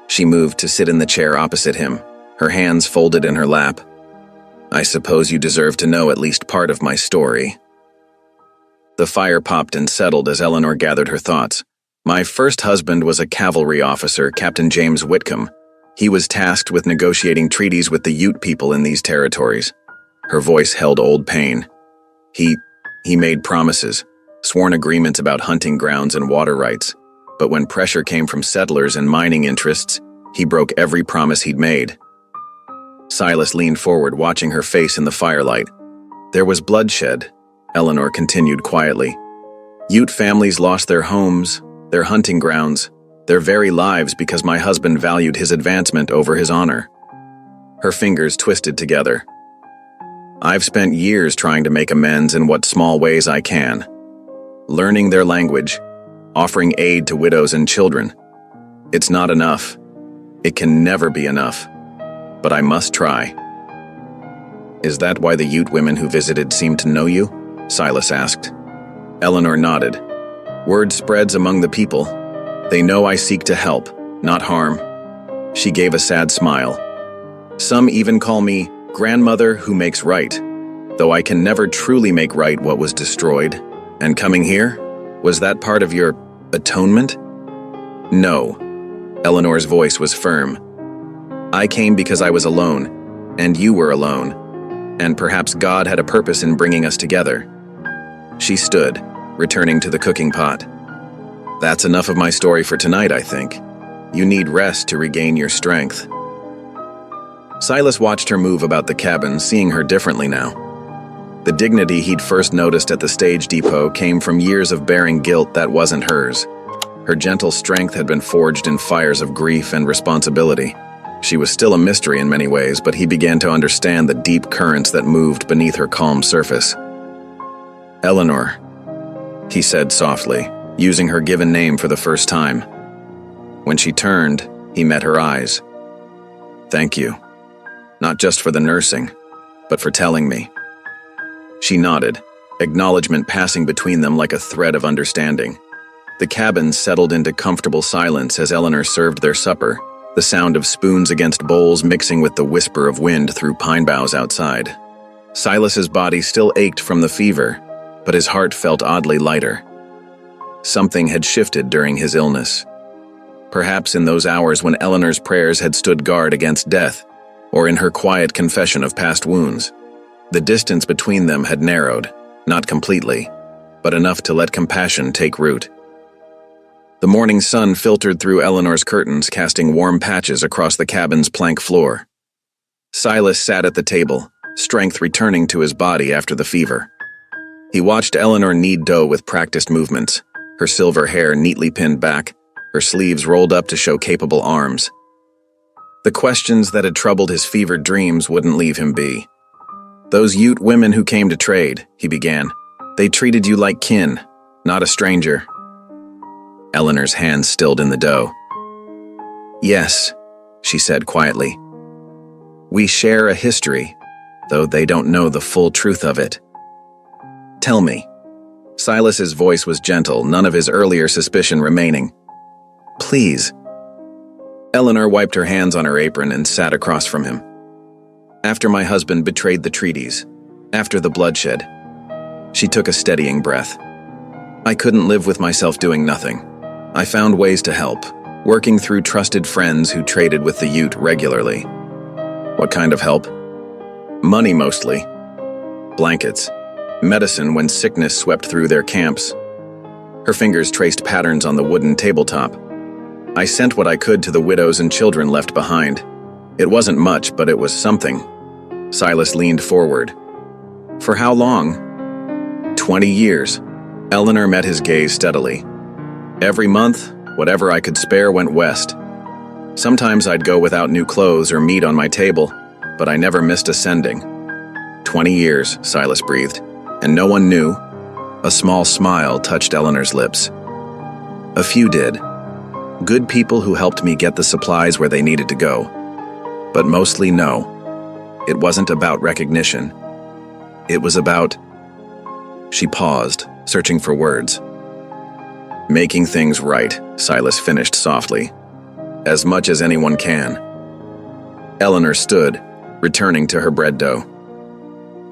S1: She moved to sit in the chair opposite him, her hands folded in her lap. I suppose you deserve to know at least part of my story. The fire popped and settled as Eleanor gathered her thoughts. My first husband was a cavalry officer, Captain James Whitcomb. He was tasked with negotiating treaties with the Ute people in these territories. Her voice held old pain. He made promises, sworn agreements about hunting grounds and water rights. But when pressure came from settlers and mining interests, he broke every promise he'd made. Silas leaned forward, watching her face in the firelight. There was bloodshed, Eleanor continued quietly. Ute families lost their homes, their hunting grounds, their very lives because my husband valued his advancement over his honor. Her fingers twisted together. I've spent years trying to make amends in what small ways I can. Learning their language, offering aid to widows and children. It's not enough. It can never be enough. But I must try. Is that why the Ute women who visited seemed to know you? Silas asked. Eleanor nodded. Word spreads among the people. They know I seek to help, not harm. She gave a sad smile. Some even call me grandmother who makes right, though I can never truly make right what was destroyed. And coming here, was that part of your atonement? No. Eleanor's voice was firm. I came because I was alone, and you were alone, and perhaps God had a purpose in bringing us together. She stood, returning to the cooking pot. That's enough of my story for tonight, I think. You need rest to regain your strength. Silas watched her move about the cabin, seeing her differently now. The dignity he'd first noticed at the stage depot came from years of bearing guilt that wasn't hers. Her gentle strength had been forged in fires of grief and responsibility. She was still a mystery in many ways, but he began to understand the deep currents that moved beneath her calm surface. Eleanor, he said softly, using her given name for the first time. When she turned, he met her eyes. Thank you. Not just for the nursing, but for telling me. She nodded, acknowledgement passing between them like a thread of understanding. The cabin settled into comfortable silence as Eleanor served their supper, the sound of spoons against bowls mixing with the whisper of wind through pine boughs outside. Silas's body still ached from the fever, but his heart felt oddly lighter. Something had shifted during his illness. Perhaps in those hours when Eleanor's prayers had stood guard against death, or in her quiet confession of past wounds. The distance between them had narrowed, not completely, but enough to let compassion take root. The morning sun filtered through Eleanor's curtains, casting warm patches across the cabin's plank floor. Silas sat at the table, strength returning to his body after the fever. He watched Eleanor knead dough with practiced movements, her silver hair neatly pinned back, her sleeves rolled up to show capable arms. The questions that had troubled his fevered dreams wouldn't leave him be. Those Ute women who came to trade, he began. They treated you like kin, not a stranger. Eleanor's hands stilled in the dough. Yes, she said quietly. We share a history, though they don't know the full truth of it. Tell me. Silas's voice was gentle, none of his earlier suspicion remaining. Please. Eleanor wiped her hands on her apron and sat across from him. After my husband betrayed the treaties, after the bloodshed, she took a steadying breath. I couldn't live with myself doing nothing. I found ways to help, working through trusted friends who traded with the Ute regularly. What kind of help? Money mostly. Blankets. Medicine when sickness swept through their camps. Her fingers traced patterns on the wooden tabletop. I sent what I could to the widows and children left behind. It wasn't much, but it was something. Silas leaned forward. For how long? 20 years. Eleanor met his gaze steadily. Every month, whatever I could spare went west. Sometimes I'd go without new clothes or meat on my table, but I never missed a sending. 20 years, Silas breathed, and no one knew. A small smile touched Eleanor's lips. A few did. Good people who helped me get the supplies where they needed to go. But mostly no. It wasn't about recognition. It was about... She paused, searching for words. Making things right, Silas finished softly. As much as anyone can. Eleanor stood, returning to her bread dough.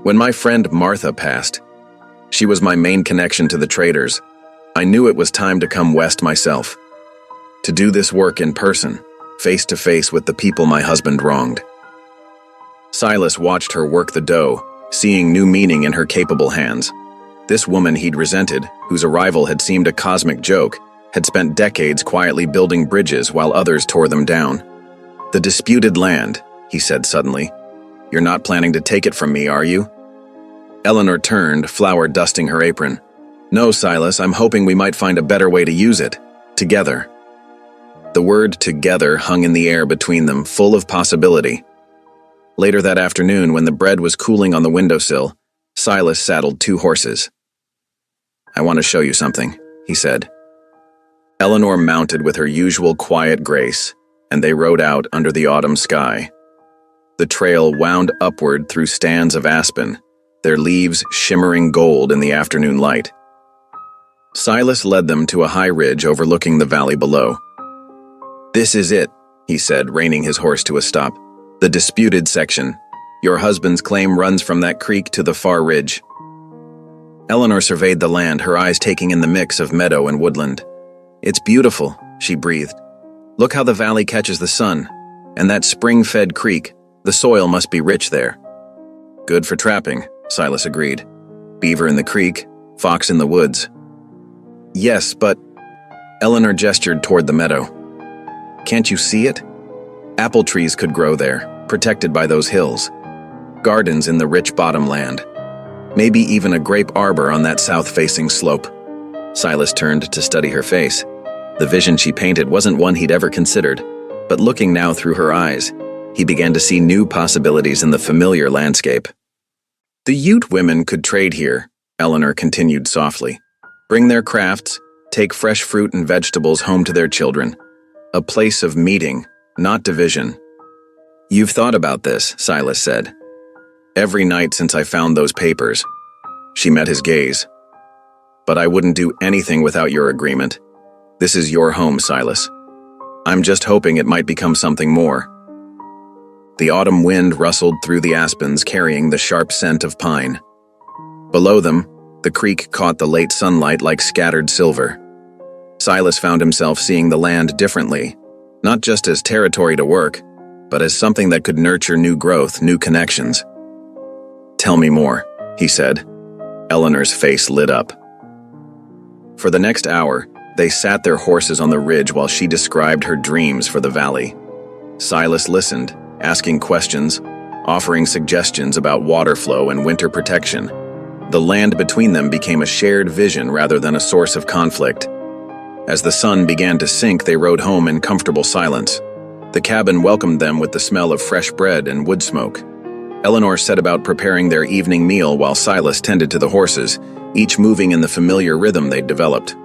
S1: When my friend Martha passed, she was my main connection to the traders. I knew it was time to come west myself, to do this work in person, face to face with the people my husband wronged. Silas watched her work the dough, seeing new meaning in her capable hands. This woman he'd resented, whose arrival had seemed a cosmic joke, had spent decades quietly building bridges while others tore them down. "The disputed land," he said suddenly. "You're not planning to take it from me, are you?" Eleanor turned, flour dusting her apron. "No, Silas, I'm hoping we might find a better way to use it. Together." The word "together" hung in the air between them, full of possibility. Later that afternoon, when the bread was cooling on the windowsill, Silas saddled 2 horses. "I want to show you something," he said. Eleanor mounted with her usual quiet grace, and they rode out under the autumn sky. The trail wound upward through stands of aspen, their leaves shimmering gold in the afternoon light. Silas led them to a high ridge overlooking the valley below. "This is it," he said, reining his horse to a stop. "The disputed section. Your husband's claim runs from that creek to the far ridge." Eleanor surveyed the land, her eyes taking in the mix of meadow and woodland. "It's beautiful," she breathed. "Look how the valley catches the sun. And that spring-fed creek, the soil must be rich there." "Good for trapping," Silas agreed. "Beaver in the creek, fox in the woods." "Yes, but—" Eleanor gestured toward the meadow. "Can't you see it? Apple trees could grow there, protected by those hills. Gardens in the rich bottomland. Maybe even a grape arbor on that south-facing slope." Silas turned to study her face. The vision she painted wasn't one he'd ever considered, but looking now through her eyes, he began to see new possibilities in the familiar landscape. "The Ute women could trade here," Eleanor continued softly. "Bring their crafts, take fresh fruit and vegetables home to their children. A place of meeting, not division." "You've thought about this," Silas said. "Every night since I found those papers." She met his gaze. "But I wouldn't do anything without your agreement. This is your home, Silas. I'm just hoping it might become something more." The autumn wind rustled through the aspens, carrying the sharp scent of pine. Below them, the creek caught the late sunlight like scattered silver. Silas found himself seeing the land differently, not just as territory to work, but as something that could nurture new growth, new connections. "Tell me more," he said. Eleanor's face lit up. For the next hour, they sat their horses on the ridge while she described her dreams for the valley. Silas listened, asking questions, offering suggestions about water flow and winter protection. The land between them became a shared vision rather than a source of conflict. As the sun began to sink, they rode home in comfortable silence. The cabin welcomed them with the smell of fresh bread and wood smoke. Eleanor set about preparing their evening meal while Silas tended to the horses, each moving in the familiar rhythm they'd developed.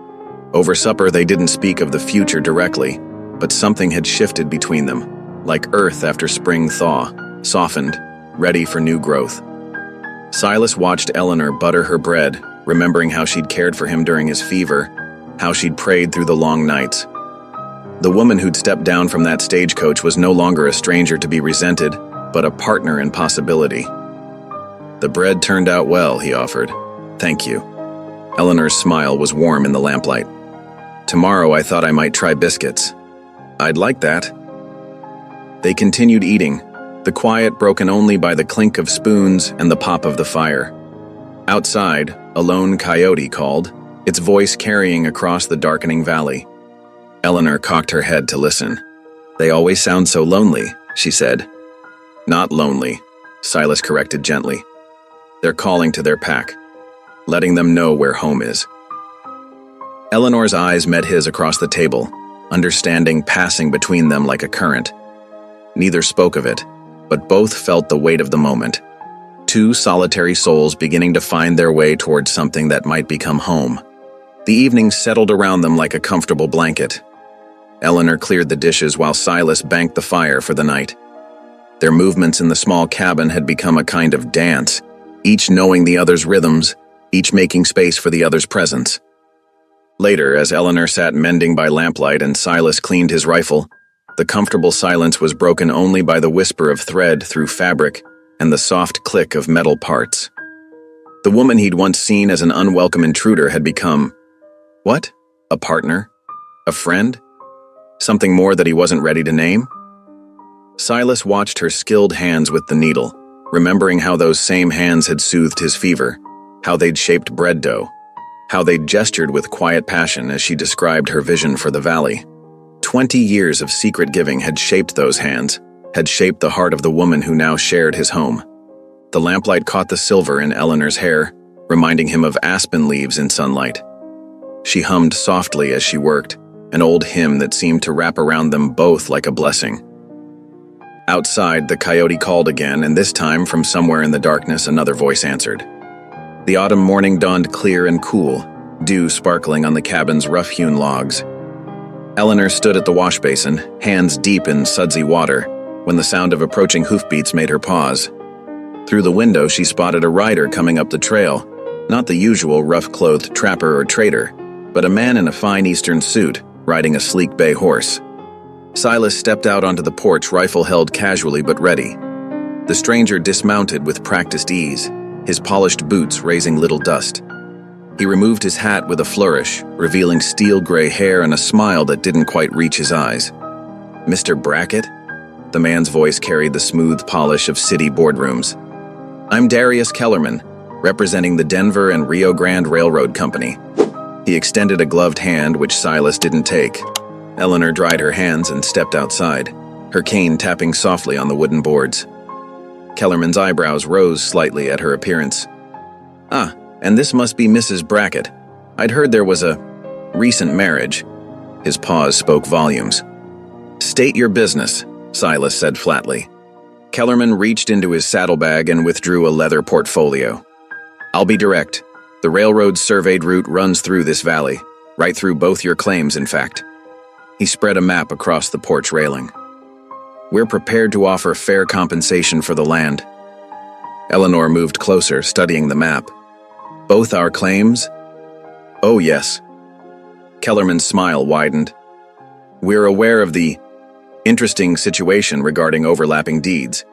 S1: Over supper, they didn't speak of the future directly, but something had shifted between them, like earth after spring thaw, softened, ready for new growth. Silas watched Eleanor butter her bread, remembering how she'd cared for him during his fever, how she'd prayed through the long nights. The woman who'd stepped down from that stagecoach was no longer a stranger to be resented, but a partner in possibility. "The bread turned out well," he offered. "Thank you." Eleanor's smile was warm in the lamplight. "Tomorrow I thought I might try biscuits." "I'd like that." They continued eating, the quiet broken only by the clink of spoons and the pop of the fire. Outside, a lone coyote called, its voice carrying across the darkening valley. Eleanor cocked her head to listen. "They always sound so lonely," she said. "Not lonely," Silas corrected gently. "They're calling to their pack, letting them know where home is." Eleanor's eyes met his across the table, understanding passing between them like a current. Neither spoke of it, but both felt the weight of the moment. Two solitary souls beginning to find their way towards something that might become home. The evening settled around them like a comfortable blanket. Eleanor cleared the dishes while Silas banked the fire for the night. Their movements in the small cabin had become a kind of dance, each knowing the other's rhythms, each making space for the other's presence. Later, as Eleanor sat mending by lamplight and Silas cleaned his rifle, the comfortable silence was broken only by the whisper of thread through fabric and the soft click of metal parts. The woman he'd once seen as an unwelcome intruder had become, what? A partner? A friend? Something more that he wasn't ready to name? Silas watched her skilled hands with the needle, remembering how those same hands had soothed his fever, how they'd shaped bread dough, how they'd gestured with quiet passion as she described her vision for the valley. 20 years of secret giving had shaped those hands, had shaped the heart of the woman who now shared his home. The lamplight caught the silver in Eleanor's hair, reminding him of aspen leaves in sunlight. She hummed softly as she worked, an old hymn that seemed to wrap around them both like a blessing. Outside, the coyote called again, and this time, from somewhere in the darkness, another voice answered. The autumn morning dawned clear and cool, dew sparkling on the cabin's rough-hewn logs. Eleanor stood at the wash basin, hands deep in sudsy water, when the sound of approaching hoofbeats made her pause. Through the window, she spotted a rider coming up the trail, not the usual rough-clothed trapper or trader, but a man in a fine eastern suit, riding a sleek bay horse. Silas stepped out onto the porch, rifle held casually but ready. The stranger dismounted with practiced ease, his polished boots raising little dust. He removed his hat with a flourish, revealing steel-gray hair and a smile that didn't quite reach his eyes. "Mr. Brackett?" The man's voice carried the smooth polish of city boardrooms. "I'm Darius Kellerman, representing the Denver and Rio Grande Railroad Company." He extended a gloved hand, which Silas didn't take. Eleanor dried her hands and stepped outside, her cane tapping softly on the wooden boards. Kellerman's eyebrows rose slightly at her appearance. "Ah, and this must be Mrs. Brackett. I'd heard there was a recent marriage." His pause spoke volumes. "State your business," Silas said flatly. Kellerman reached into his saddlebag and withdrew a leather portfolio. "I'll be direct. The railroad's surveyed route runs through this valley, right through both your claims, in fact." He spread a map across the porch railing. "We're prepared to offer fair compensation for the land." Eleanor moved closer, studying the map. "Both our claims?" "Oh, yes." Kellerman's smile widened. "We're aware of the interesting situation regarding overlapping deeds.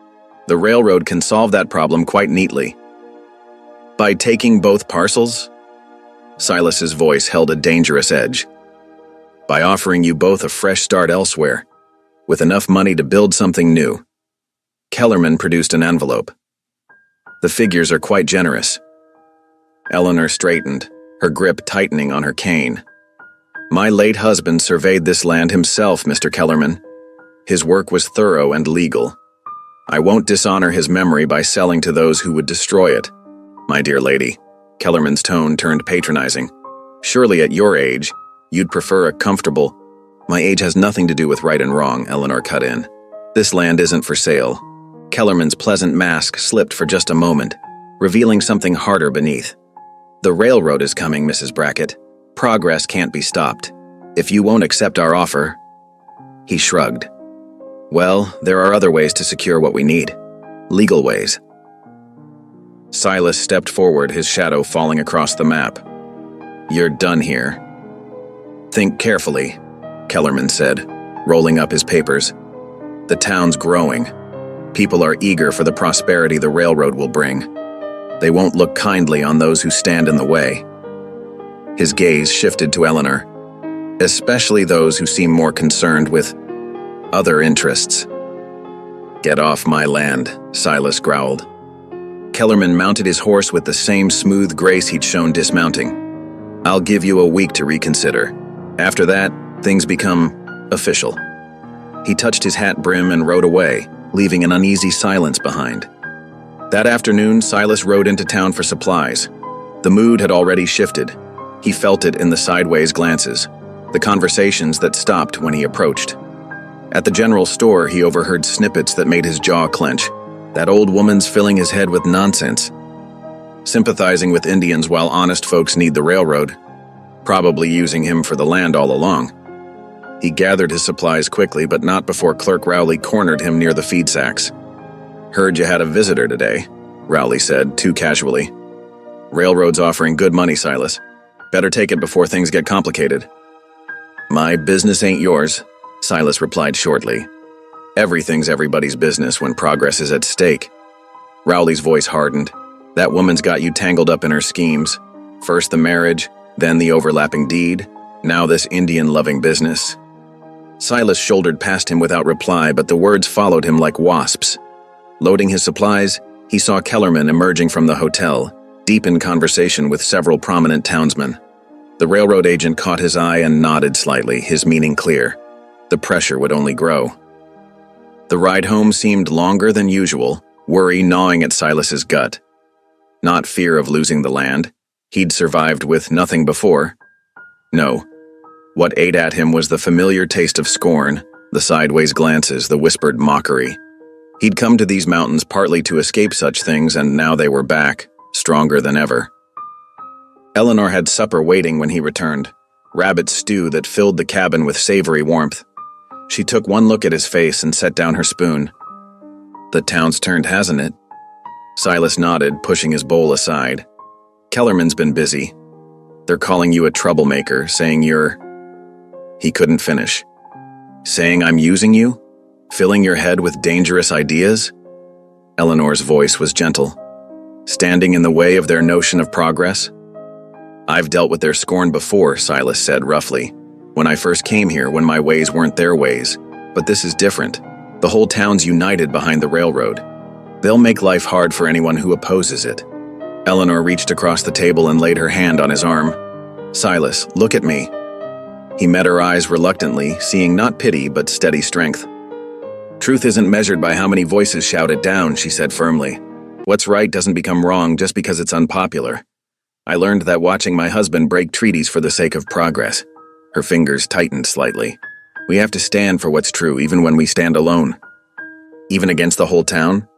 S1: The railroad can solve that problem quite neatly." "By taking both parcels?" Silas's voice held a dangerous edge. "By offering you both a fresh start elsewhere, with enough money to build something new." Kellerman produced an envelope. "The figures are quite generous." Eleanor straightened, her grip tightening on her cane. "My late husband surveyed this land himself, Mr. Kellerman. His work was thorough and legal. I won't dishonor his memory by selling to those who would destroy it. My dear lady," Kellerman's tone turned patronizing, "surely at your age, you'd prefer a comfortable—" "My age has nothing to do with right and wrong," Eleanor cut in. "This land isn't for sale." Kellerman's pleasant mask slipped for just a moment, revealing something harder beneath. "The railroad is coming, Mrs. Brackett. Progress can't be stopped. If you won't accept our offer—" He shrugged. "Well, there are other ways to secure what we need. Legal ways." Silas stepped forward, his shadow falling across the map. "You're done here." "Think carefully," Kellerman said, rolling up his papers. "The town's growing. People are eager for the prosperity the railroad will bring. They won't look kindly on those who stand in the way." His gaze shifted to Eleanor, especially those who seem more concerned with other interests. "Get off my land," Silas growled. Kellerman mounted his horse with the same smooth grace he'd shown dismounting. "I'll give you a week to reconsider. After that, things become official." He touched his hat brim and rode away, leaving an uneasy silence behind. That afternoon, Silas rode into town for supplies. The mood had already shifted. He felt it in the sideways glances, the conversations that stopped when he approached. At the general store, he overheard snippets that made his jaw clench. That old woman's filling his head with nonsense. Sympathizing with Indians while honest folks need the railroad. Probably using him for the land all along. He gathered his supplies quickly, but not before Clerk Rowley cornered him near the feed sacks. "Heard you had a visitor today," Rowley said, too casually. "Railroad's offering good money, Silas. Better take it before things get complicated." "My business ain't yours," Silas replied shortly. "Everything's everybody's business when progress is at stake." Rowley's voice hardened. That woman's got you tangled up in her schemes. First the marriage, then the overlapping deed, now this Indian-loving business. Silas shouldered past him without reply, but the words followed him like wasps. Loading his supplies, he saw Kellerman emerging from the hotel, deep in conversation with several prominent townsmen. The railroad agent caught his eye and nodded slightly, his meaning clear. The pressure would only grow. The ride home seemed longer than usual, worry gnawing at Silas's gut. Not fear of losing the land. He'd survived with nothing before. No. What ate at him was the familiar taste of scorn, the sideways glances, the whispered mockery. He'd come to these mountains partly to escape such things, and now they were back, stronger than ever. Eleanor had supper waiting when he returned, rabbit stew that filled the cabin with savory warmth. She took one look at his face and set down her spoon. The town's turned, hasn't it? Silas nodded, pushing his bowl aside. Kellerman's been busy. They're calling you a troublemaker, saying you're... He couldn't finish. Saying I'm using you? Filling your head with dangerous ideas? Eleanor's voice was gentle. Standing in the way of their notion of progress? I've dealt with their scorn before, Silas said roughly. When I first came here, when my ways weren't their ways. But this is different. The whole town's united behind the railroad. They'll make life hard for anyone who opposes it. Eleanor reached across the table and laid her hand on his arm. Silas, look at me. He met her eyes reluctantly, seeing not pity but steady strength. Truth isn't measured by how many voices shout it down, she said firmly. What's right doesn't become wrong just because it's unpopular. I learned that watching my husband break treaties for the sake of progress. Her fingers tightened slightly. We have to stand for what's true, even when we stand alone. Even against the whole town?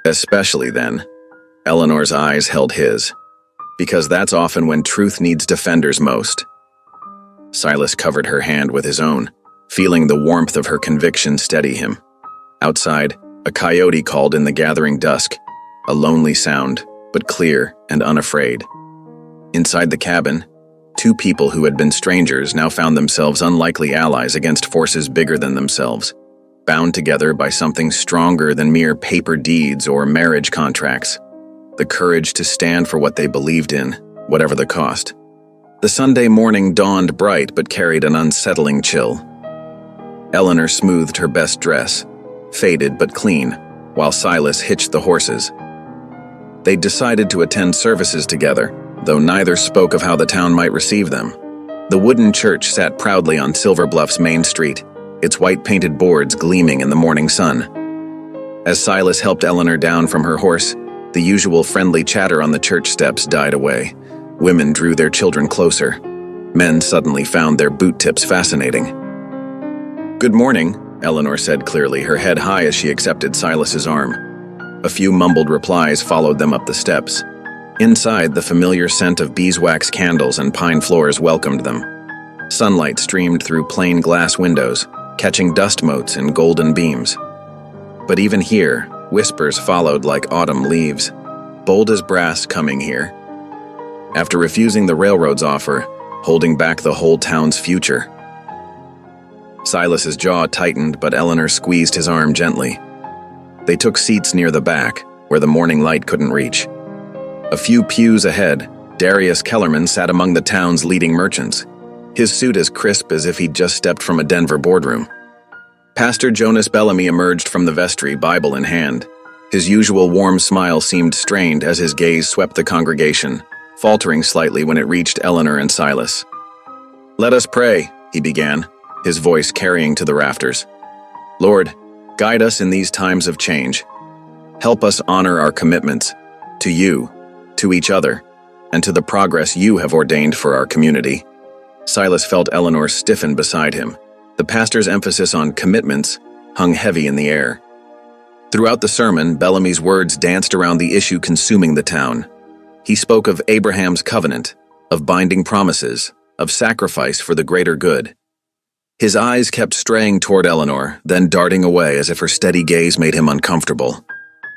S1: Especially then. Eleanor's eyes held his. Because that's often when truth needs defenders most. Silas covered her hand with his own, feeling the warmth of her conviction steady him. Outside, a coyote called in the gathering dusk, a lonely sound, but clear and unafraid. Inside the cabin, two people who had been strangers now found themselves unlikely allies against forces bigger than themselves, bound together by something stronger than mere paper deeds or marriage contracts, the courage to stand for what they believed in, whatever the cost. The Sunday morning dawned bright but carried an unsettling chill. Eleanor smoothed her best dress, faded but clean, while Silas hitched the horses. They'd decided to attend services together, though neither spoke of how the town might receive them. The wooden church sat proudly on Silver Bluff's main street, its white-painted boards gleaming in the morning sun. As Silas helped Eleanor down from her horse, the usual friendly chatter on the church steps died away. Women drew their children closer. Men suddenly found their boot tips fascinating. Good morning, Eleanor said clearly, her head high as she accepted Silas's arm. A few mumbled replies followed them up the steps. Inside, the familiar scent of beeswax candles and pine floors welcomed them. Sunlight streamed through plain glass windows, catching dust motes in golden beams. But even here, whispers followed like autumn leaves. Bold as brass coming here. After refusing the railroad's offer, holding back the whole town's future. Silas's jaw tightened, but Eleanor squeezed his arm gently. They took seats near the back, where the morning light couldn't reach. A few pews ahead, Darius Kellerman sat among the town's leading merchants, his suit as crisp as if he'd just stepped from a Denver boardroom. Pastor Jonas Bellamy emerged from the vestry, Bible in hand. His usual warm smile seemed strained as his gaze swept the congregation, faltering slightly when it reached Eleanor and Silas. "Let us pray," he began, his voice carrying to the rafters. "Lord, guide us in these times of change. Help us honor our commitments, to you, to each other, and to the progress you have ordained for our community." Silas felt Eleanor stiffen beside him. The pastor's emphasis on commitments hung heavy in the air. Throughout the sermon, Bellamy's words danced around the issue consuming the town. He spoke of Abraham's covenant, of binding promises, of sacrifice for the greater good. His eyes kept straying toward Eleanor, then darting away as if her steady gaze made him uncomfortable.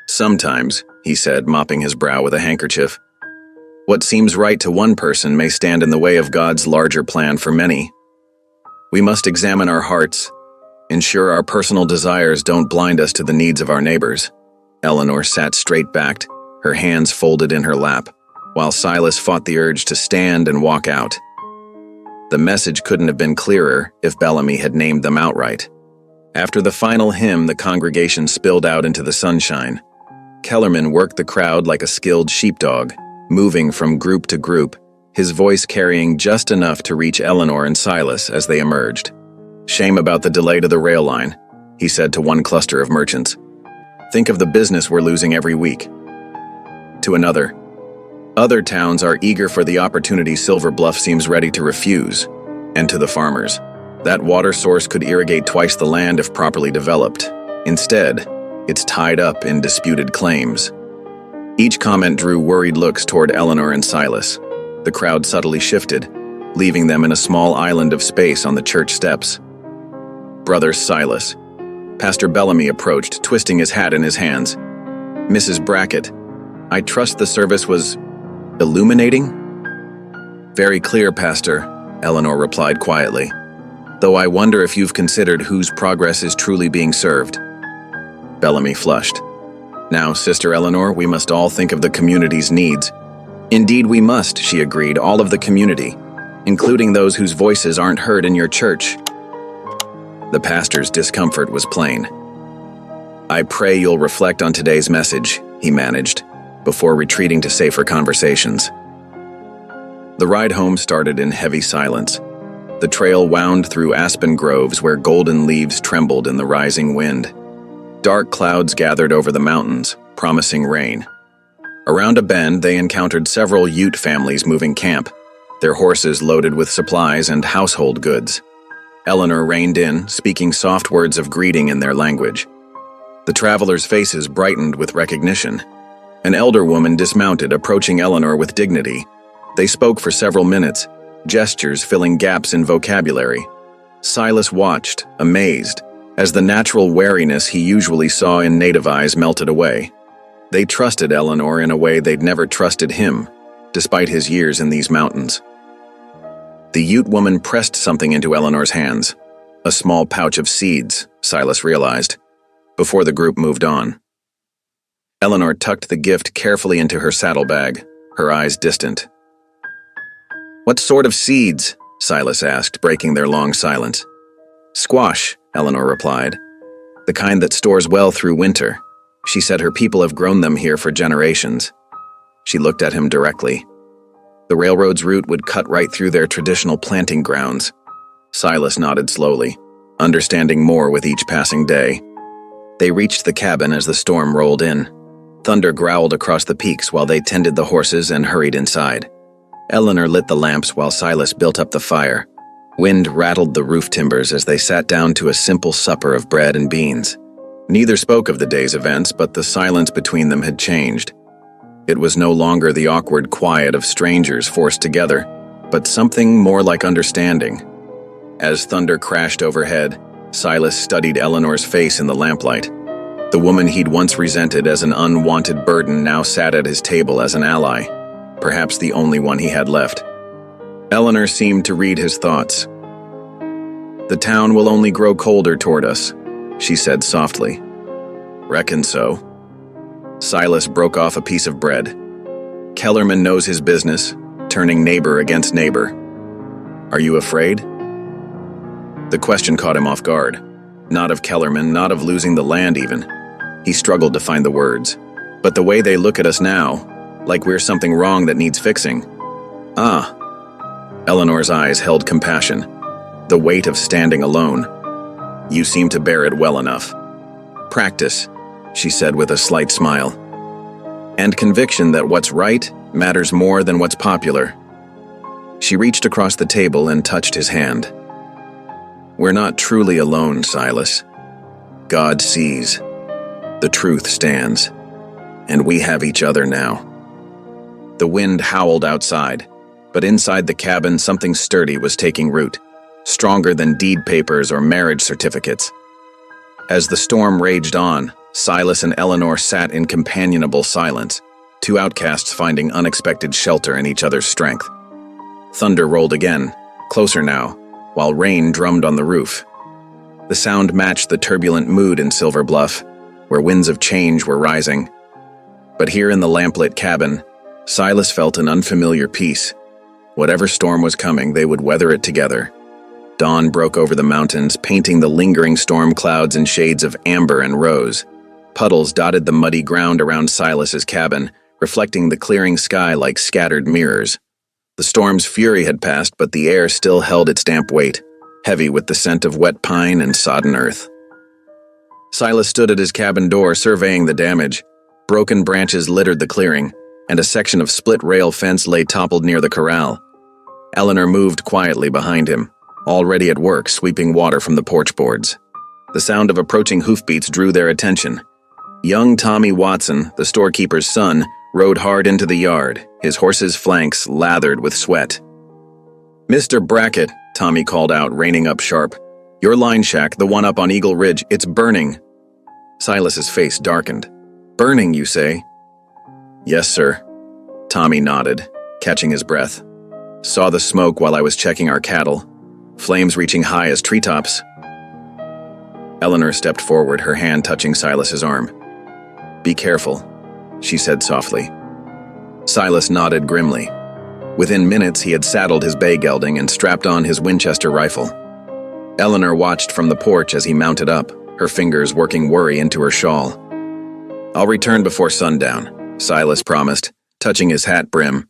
S1: "Sometimes," he said, mopping his brow with a handkerchief, "what seems right to one person may stand in the way of God's larger plan for many. We must examine our hearts, ensure our personal desires don't blind us to the needs of our neighbors." Eleanor sat straight-backed, her hands folded in her lap, while Silas fought the urge to stand and walk out. The message couldn't have been clearer if Bellamy had named them outright. After the final hymn, the congregation spilled out into the sunshine. Kellerman worked the crowd like a skilled sheepdog, moving from group to group, his voice carrying just enough to reach Eleanor and Silas as they emerged. "Shame about the delay to the rail line," he said to one cluster of merchants. "Think of the business we're losing every week." To another, "Other towns are eager for the opportunity Silver Bluff seems ready to refuse." And to the farmers, "That water source could irrigate twice the land if properly developed. Instead, it's tied up in disputed claims." Each comment drew worried looks toward Eleanor and Silas. The crowd subtly shifted, leaving them in a small island of space on the church steps. "Brother Silas." Pastor Bellamy approached, twisting his hat in his hands. "Mrs. Brackett, I trust the service was illuminating?" "Very clear, Pastor," Eleanor replied quietly. "Though I wonder if you've considered whose progress is truly being served." Bellamy flushed. "Now, Sister Eleanor, we must all think of the community's needs." "Indeed we must," she agreed, "all of the community, including those whose voices aren't heard in your church." The pastor's discomfort was plain. "I pray you'll reflect on today's message," he managed, before retreating to safer conversations. The ride home started in heavy silence. The trail wound through aspen groves where golden leaves trembled in the rising wind. Dark clouds gathered over the mountains, promising rain. Around a bend, they encountered several Ute families moving camp, their horses loaded with supplies and household goods. Eleanor reined in, speaking soft words of greeting in their language. The travelers' faces brightened with recognition. An elder woman dismounted, approaching Eleanor with dignity. They spoke for several minutes, gestures filling gaps in vocabulary. Silas watched, amazed, as the natural wariness he usually saw in native eyes melted away. They trusted Eleanor in a way they'd never trusted him, despite his years in these mountains. The Ute woman pressed something into Eleanor's hands, a small pouch of seeds, Silas realized, before the group moved on. Eleanor tucked the gift carefully into her saddlebag, her eyes distant. "What sort of seeds?" Silas asked, breaking their long silence. "Squash," Eleanor replied. "The kind that stores well through winter. She said her people have grown them here for generations." She looked at him directly. The railroad's route would cut right through their traditional planting grounds. Silas nodded slowly, understanding more with each passing day. They reached the cabin as the storm rolled in. Thunder growled across the peaks while they tended the horses and hurried inside. Eleanor lit the lamps while Silas built up the fire. Wind rattled the roof timbers as they sat down to a simple supper of bread and beans. Neither spoke of the day's events, but the silence between them had changed. It was no longer the awkward quiet of strangers forced together, but something more like understanding. As thunder crashed overhead, Silas studied Eleanor's face in the lamplight. The woman he'd once resented as an unwanted burden now sat at his table as an ally, perhaps the only one he had left. Eleanor seemed to read his thoughts. "The town will only grow colder toward us," she said softly. "Reckon so." Silas broke off a piece of bread. "Kellerman knows his business, turning neighbor against neighbor. Are you afraid?" The question caught him off guard. Not of Kellerman, not of losing the land even. He struggled to find the words. But the way they look at us now, like we're something wrong that needs fixing. "Ah." Eleanor's eyes held compassion, the weight of standing alone. "You seem to bear it well enough." "Practice," she said with a slight smile. "And conviction that what's right matters more than what's popular." She reached across the table and touched his hand. "We're not truly alone, Silas. God sees. The truth stands. And we have each other now." The wind howled outside, but inside the cabin something sturdy was taking root, stronger than deed papers or marriage certificates. As the storm raged on, Silas and Eleanor sat in companionable silence, two outcasts finding unexpected shelter in each other's strength. Thunder rolled again, closer now, while rain drummed on the roof. The sound matched the turbulent mood in Silver Bluff, where winds of change were rising. But here in the lamplit cabin, Silas felt an unfamiliar peace. Whatever storm was coming, they would weather it together. Dawn broke over the mountains, painting the lingering storm clouds in shades of amber and rose. Puddles dotted the muddy ground around Silas's cabin, reflecting the clearing sky like scattered mirrors. The storm's fury had passed, but the air still held its damp weight, heavy with the scent of wet pine and sodden earth. Silas stood at his cabin door, surveying the damage. Broken branches littered the clearing, and a section of split-rail fence lay toppled near the corral. Eleanor moved quietly behind him, already at work sweeping water from the porch boards. The sound of approaching hoofbeats drew their attention. Young Tommy Watson, the storekeeper's son, rode hard into the yard, his horse's flanks lathered with sweat. "Mr. Brackett," Tommy called out, reining up sharp. "Your line shack, the one up on Eagle Ridge, it's burning." Silas's face darkened. "Burning, you say?" "Yes, sir." Tommy nodded, catching his breath. "Saw the smoke while I was checking our cattle. Flames reaching high as treetops." Eleanor stepped forward, her hand touching Silas's arm. "Be careful," she said softly. Silas nodded grimly. Within minutes, he had saddled his bay gelding and strapped on his Winchester rifle. Eleanor watched from the porch as he mounted up, her fingers working worry into her shawl. "I'll return before sundown," Silas promised, touching his hat brim.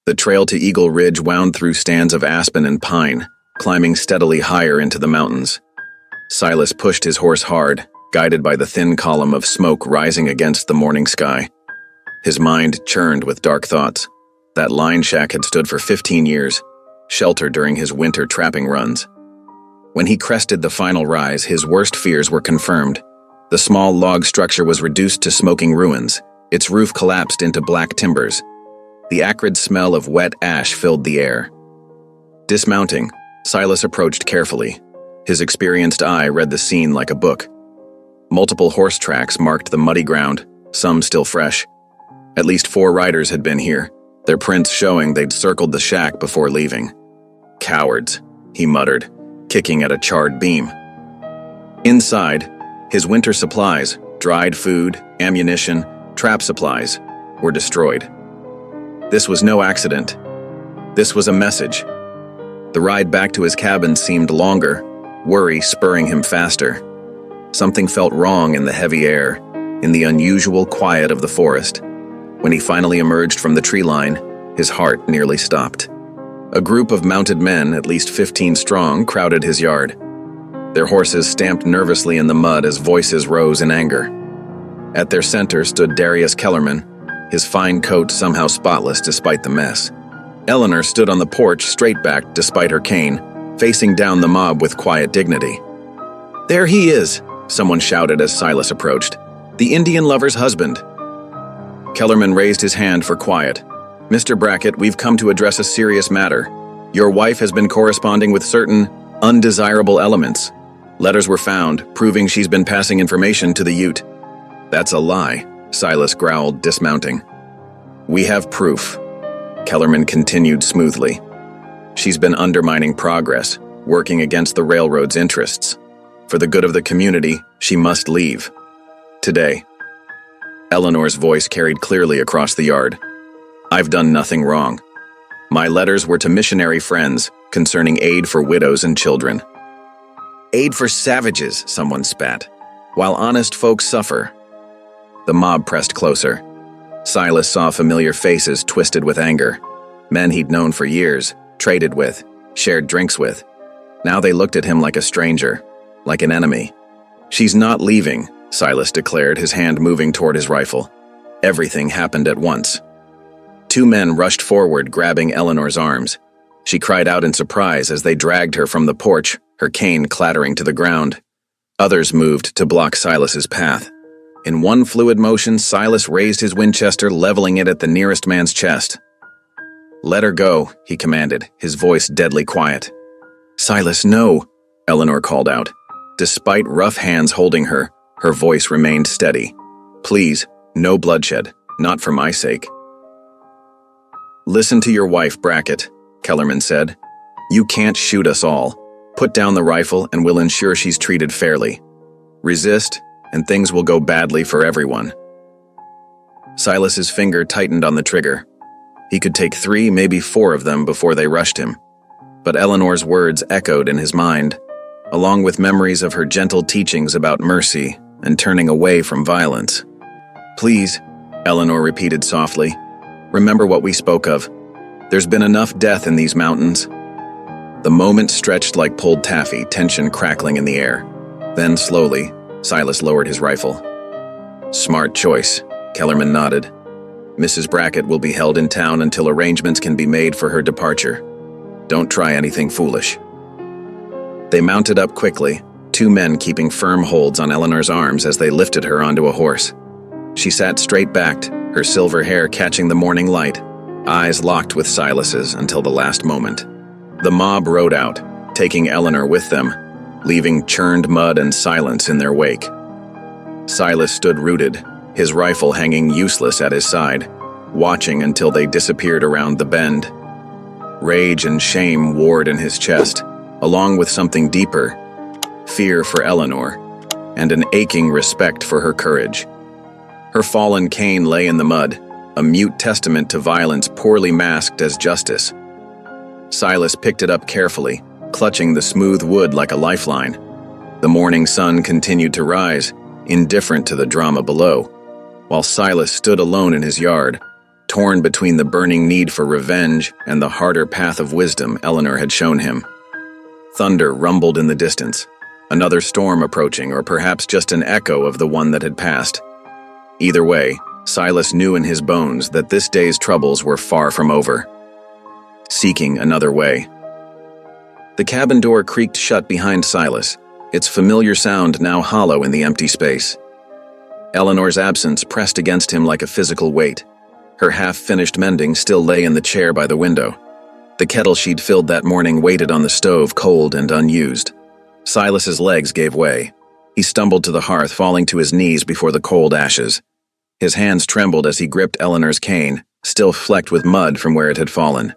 S1: The trail to Eagle Ridge wound through stands of aspen and pine, climbing steadily higher into the mountains. Silas pushed his horse hard, guided by the thin column of smoke rising against the morning sky. His mind churned with dark thoughts. That line shack had stood for 15 years, shelter during his winter trapping runs. When he crested the final rise, his worst fears were confirmed. The small log structure was reduced to smoking ruins, its roof collapsed into black timbers. The acrid smell of wet ash filled the air. Dismounting, Silas approached carefully. His experienced eye read the scene like a book. Multiple horse tracks marked the muddy ground, some still fresh. At least 4 riders had been here, their prints showing they'd circled the shack before leaving. "Cowards," he muttered, kicking at a charred beam. Inside, his winter supplies, dried food, ammunition, trap supplies, were destroyed. This was no accident. This was a message. The ride back to his cabin seemed longer, worry spurring him faster. Something felt wrong in the heavy air, in the unusual quiet of the forest. When he finally emerged from the tree line, his heart nearly stopped. A group of mounted men, at least 15 strong, crowded his yard. Their horses stamped nervously in the mud as voices rose in anger. At their center stood Darius Kellerman, his fine coat somehow spotless despite the mess. Eleanor stood on the porch, straight-backed despite her cane, facing down the mob with quiet dignity. "There he is," someone shouted as Silas approached. "The Indian lover's husband." Kellerman raised his hand for quiet. "Mr. Brackett, we've come to address a serious matter. Your wife has been corresponding with certain undesirable elements. Letters were found, proving she's been passing information to the Ute." "That's a lie," Silas growled, dismounting. "We have proof," Kellerman continued smoothly. "She's been undermining progress, working against the railroad's interests. For the good of the community, she must leave. Today." Eleanor's voice carried clearly across the yard. "I've done nothing wrong. My letters were to missionary friends concerning aid for widows and children." "Aid for savages," someone spat, "while honest folks suffer." The mob pressed closer. Silas saw familiar faces twisted with anger. Men he'd known for years, traded with, shared drinks with. Now they looked at him like a stranger, like an enemy. "She's not leaving," Silas declared, his hand moving toward his rifle. Everything happened at once. 2 men rushed forward, grabbing Eleanor's arms. She cried out in surprise as they dragged her from the porch, her cane clattering to the ground. Others moved to block Silas's path. In one fluid motion, Silas raised his Winchester, leveling it at the nearest man's chest. "Let her go," he commanded, his voice deadly quiet. "Silas, no," Eleanor called out. Despite rough hands holding her, her voice remained steady. "Please, no bloodshed, not for my sake." "Listen to your wife, Brackett," Kellerman said. "You can't shoot us all. Put down the rifle and we'll ensure she's treated fairly. Resist, and things will go badly for everyone. Silas's finger tightened on the trigger. He could take 3, maybe 4 of them before they rushed him. But Eleanor's words echoed in his mind, along with memories of her gentle teachings about mercy and turning away from violence. "Please," Eleanor repeated softly, "remember what we spoke of. There's been enough death in these mountains." The moment stretched like pulled taffy, tension crackling in the air. Then, slowly, Silas lowered his rifle. "Smart choice," Kellerman nodded. "Mrs. Brackett will be held in town until arrangements can be made for her departure. Don't try anything foolish." They mounted up quickly, 2 men keeping firm holds on Eleanor's arms as they lifted her onto a horse. She sat straight-backed, her silver hair catching the morning light, eyes locked with Silas's until the last moment. The mob rode out, taking Eleanor with them, leaving churned mud and silence in their wake. Silas stood rooted, his rifle hanging useless at his side, watching until they disappeared around the bend. Rage and shame warred in his chest, along with something deeper, fear for Eleanor, and an aching respect for her courage. Her fallen cane lay in the mud, a mute testament to violence poorly masked as justice. Silas picked it up carefully, clutching the smooth wood like a lifeline. The morning sun continued to rise, indifferent to the drama below, while Silas stood alone in his yard, torn between the burning need for revenge and the harder path of wisdom Eleanor had shown him. Thunder rumbled in the distance, another storm approaching, or perhaps just an echo of the one that had passed. Either way, Silas knew in his bones that this day's troubles were far from over. Seeking another way. The cabin door creaked shut behind Silas, its familiar sound now hollow in the empty space. Eleanor's absence pressed against him like a physical weight. Her half-finished mending still lay in the chair by the window. The kettle she'd filled that morning waited on the stove, cold and unused. Silas's legs gave way. He stumbled to the hearth, falling to his knees before the cold ashes. His hands trembled as he gripped Eleanor's cane, still flecked with mud from where it had fallen.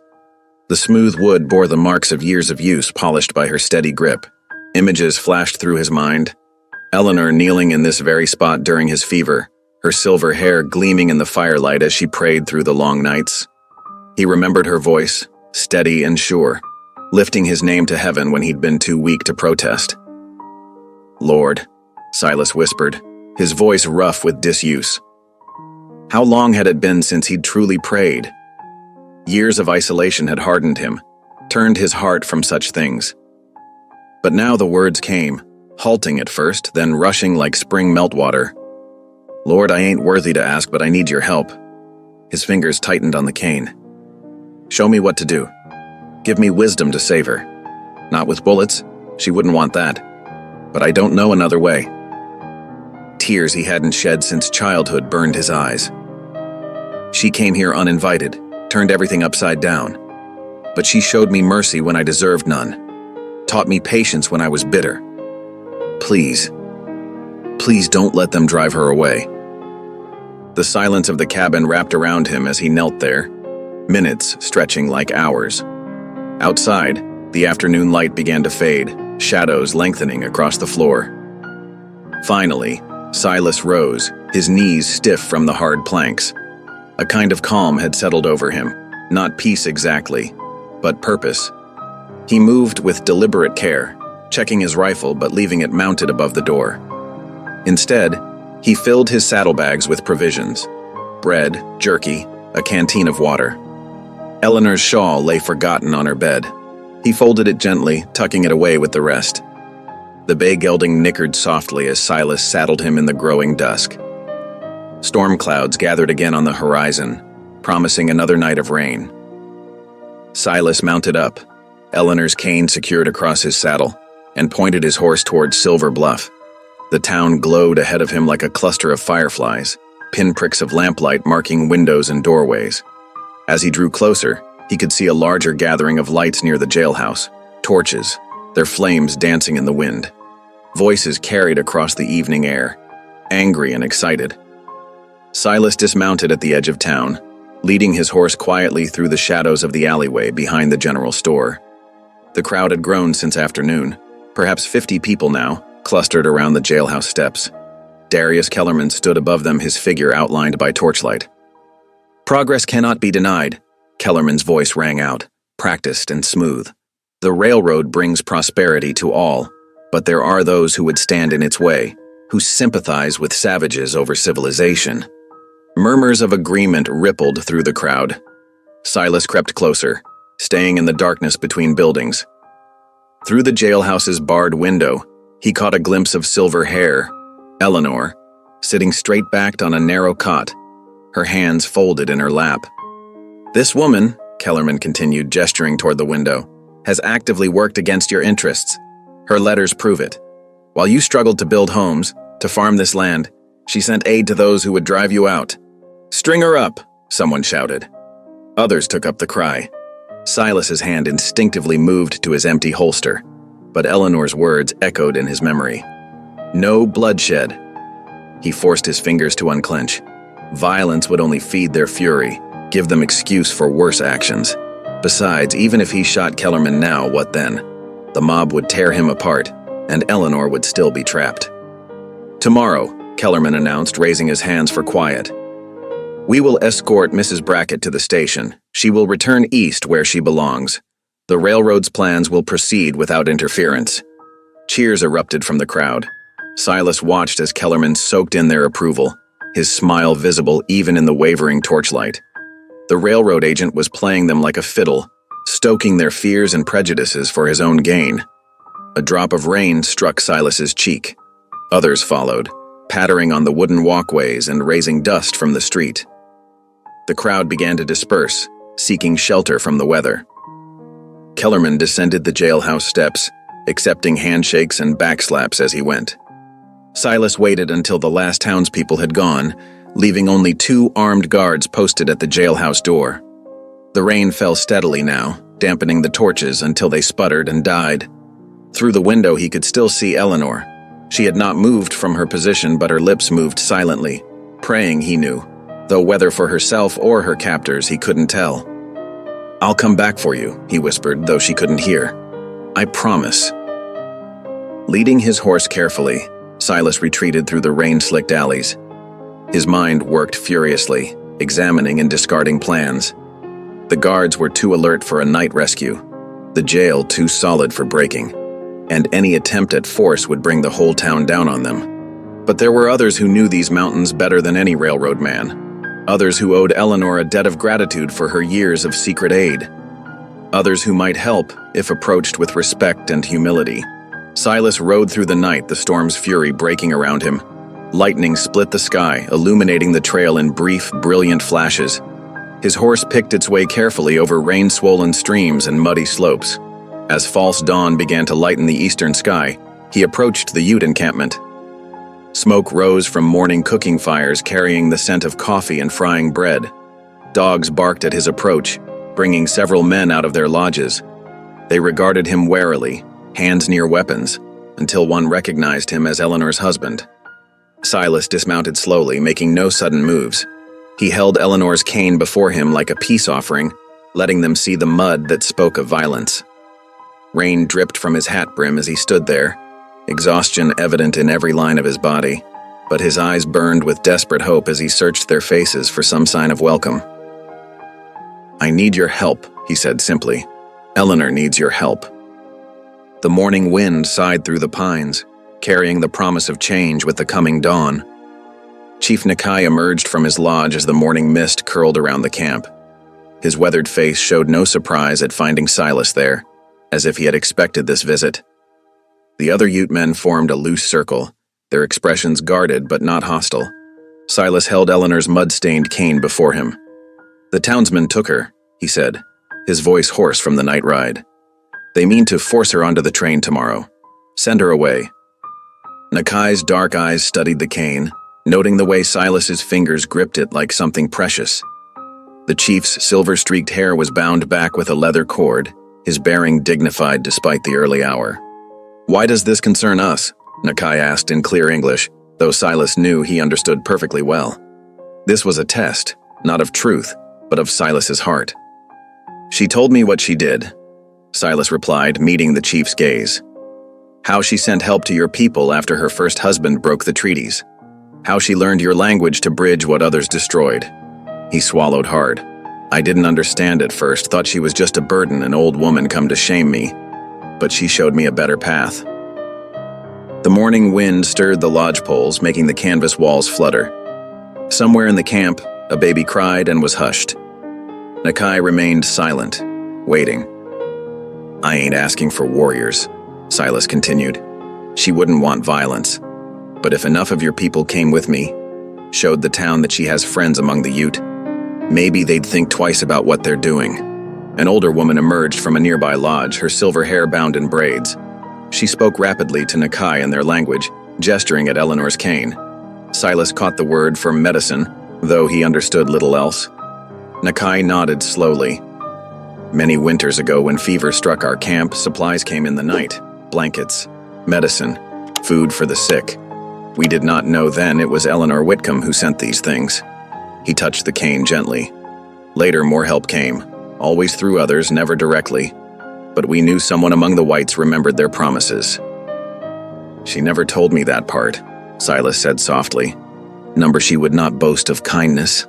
S1: The smooth wood bore the marks of years of use, polished by her steady grip. Images flashed through his mind. Eleanor kneeling in this very spot during his fever, her silver hair gleaming in the firelight as she prayed through the long nights. He remembered her voice, steady and sure, lifting his name to heaven when he'd been too weak to protest. "Lord," Silas whispered, his voice rough with disuse. How long had it been since he'd truly prayed? Years of isolation had hardened him, turned his heart from such things. But now the words came, halting at first, then rushing like spring meltwater. "Lord, I ain't worthy to ask, but I need your help." His fingers tightened on the cane. "Show me what to do. Give me wisdom to save her. Not with bullets, she wouldn't want that. But I don't know another way." Tears he hadn't shed since childhood burned his eyes. "She came here uninvited, turned everything upside down. But she showed me mercy when I deserved none, taught me patience when I was bitter. Please, please don't let them drive her away." The silence of the cabin wrapped around him as he knelt there, minutes stretching like hours. Outside, the afternoon light began to fade, shadows lengthening across the floor. Finally, Silas rose, his knees stiff from the hard planks. A kind of calm had settled over him, not peace exactly, but purpose. He moved with deliberate care, checking his rifle but leaving it mounted above the door. Instead, he filled his saddlebags with provisions: bread, jerky, a canteen of water. Eleanor's shawl lay forgotten on her bed. He folded it gently, tucking it away with the rest. The bay gelding nickered softly as Silas saddled him in the growing dusk. Storm clouds gathered again on the horizon, promising another night of rain. Silas mounted up, Eleanor's cane secured across his saddle, and pointed his horse towards Silver Bluff. The town glowed ahead of him like a cluster of fireflies, pinpricks of lamplight marking windows and doorways. As he drew closer, he could see a larger gathering of lights near the jailhouse, torches, their flames dancing in the wind. Voices carried across the evening air, angry and excited. Silas dismounted at the edge of town, leading his horse quietly through the shadows of the alleyway behind the general store. The crowd had grown since afternoon, perhaps 50 people now, clustered around the jailhouse steps. Darius Kellerman stood above them, his figure outlined by torchlight. "Progress cannot be denied," Kellerman's voice rang out, practiced and smooth. "The railroad brings prosperity to all, but there are those who would stand in its way, who sympathize with savages over civilization." Murmurs of agreement rippled through the crowd. Silas crept closer, staying in the darkness between buildings. Through the jailhouse's barred window, he caught a glimpse of silver hair, Eleanor, sitting straight-backed on a narrow cot, her hands folded in her lap. "This woman," Kellerman continued, gesturing toward the window, "has actively worked against your interests. Her letters prove it. While you struggled to build homes, to farm this land, she sent aid to those who would drive you out." "String her up," someone shouted. Others took up the cry. Silas's hand instinctively moved to his empty holster, but Eleanor's words echoed in his memory. "No bloodshed." He forced his fingers to unclench. Violence would only feed their fury, give them excuse for worse actions. Besides, even if he shot Kellerman now, what then? The mob would tear him apart, and Eleanor would still be trapped. "Tomorrow," Kellerman announced, raising his hands for quiet. "We will escort Mrs. Brackett to the station. She will return east where she belongs. The railroad's plans will proceed without interference." Cheers erupted from the crowd. Silas watched as Kellerman soaked in their approval, his smile visible even in the wavering torchlight. The railroad agent was playing them like a fiddle, stoking their fears and prejudices for his own gain. A drop of rain struck Silas's cheek. Others followed, pattering on the wooden walkways and raising dust from the street. The crowd began to disperse, seeking shelter from the weather. Kellerman descended the jailhouse steps, accepting handshakes and backslaps as he went. Silas waited until the last townspeople had gone, leaving only 2 armed guards posted at the jailhouse door. The rain fell steadily now, dampening the torches until they sputtered and died. Through the window he could still see Eleanor. She had not moved from her position, but her lips moved silently, praying, he knew, though whether for herself or her captors he couldn't tell. "I'll come back for you," he whispered, though she couldn't hear. "I promise." Leading his horse carefully, Silas retreated through the rain-slicked alleys. His mind worked furiously, examining and discarding plans. The guards were too alert for a night rescue, the jail too solid for breaking, and any attempt at force would bring the whole town down on them. But there were others who knew these mountains better than any railroad man, others who owed Eleanor a debt of gratitude for her years of secret aid, others who might help if approached with respect and humility. Silas rode through the night, the storm's fury breaking around him. Lightning split the sky, illuminating the trail in brief, brilliant flashes. His horse picked its way carefully over rain-swollen streams and muddy slopes. As false dawn began to lighten the eastern sky, he approached the Ute encampment. Smoke rose from morning cooking fires carrying the scent of coffee and frying bread. Dogs barked at his approach, bringing several men out of their lodges. They regarded him warily, hands near weapons, until one recognized him as Eleanor's husband. Silas dismounted slowly, making no sudden moves. He held Eleanor's cane before him like a peace offering, letting them see the mud that spoke of violence. Rain dripped from his hat brim as he stood there, exhaustion evident in every line of his body, but his eyes burned with desperate hope as he searched their faces for some sign of welcome. "I need your help," he said simply. "Eleanor needs your help." The morning wind sighed through the pines, carrying the promise of change with the coming dawn. Chief Nakai emerged from his lodge as the morning mist curled around the camp. His weathered face showed no surprise at finding Silas there, as if he had expected this visit. The other Ute men formed a loose circle, their expressions guarded but not hostile. Silas held Eleanor's mud-stained cane before him. "The townsmen took her," he said, his voice hoarse from the night ride. "They mean to force her onto the train tomorrow. Send her away." Nakai's dark eyes studied the cane, noting the way Silas's fingers gripped it like something precious. The chief's silver-streaked hair was bound back with a leather cord, his bearing dignified despite the early hour. "Why does this concern us?" Nakai asked in clear English, though Silas knew he understood perfectly well. This was a test, not of truth, but of Silas's heart. "She told me what she did," Silas replied, meeting the chief's gaze. "How she sent help to your people after her first husband broke the treaties. How she learned your language to bridge what others destroyed. He swallowed hard. I didn't understand at first, thought she was just a burden, an old woman come to shame me. But she showed me a better path. The morning wind stirred the lodge poles, making the canvas walls flutter. Somewhere in the camp, a baby cried and was hushed. Nakai remained silent, waiting. I ain't asking for warriors, Silas continued. She wouldn't want violence. But if enough of your people came with me, showed the town that she has friends among the Ute, maybe they'd think twice about what they're doing. An older woman emerged from a nearby lodge, her silver hair bound in braids. She spoke rapidly to Nakai in their language, gesturing at Eleanor's cane. Silas caught the word for medicine, though he understood little else. Nakai nodded slowly. Many winters ago, when fever struck our camp, supplies came in the night. Blankets, medicine, food for the sick. We did not know then it was Eleanor Whitcomb who sent these things. He touched the cane gently. Later, more help came, always through others, never directly. But we knew someone among the whites remembered their promises. She never told me that part, Silas said softly. Number she would not boast of kindness.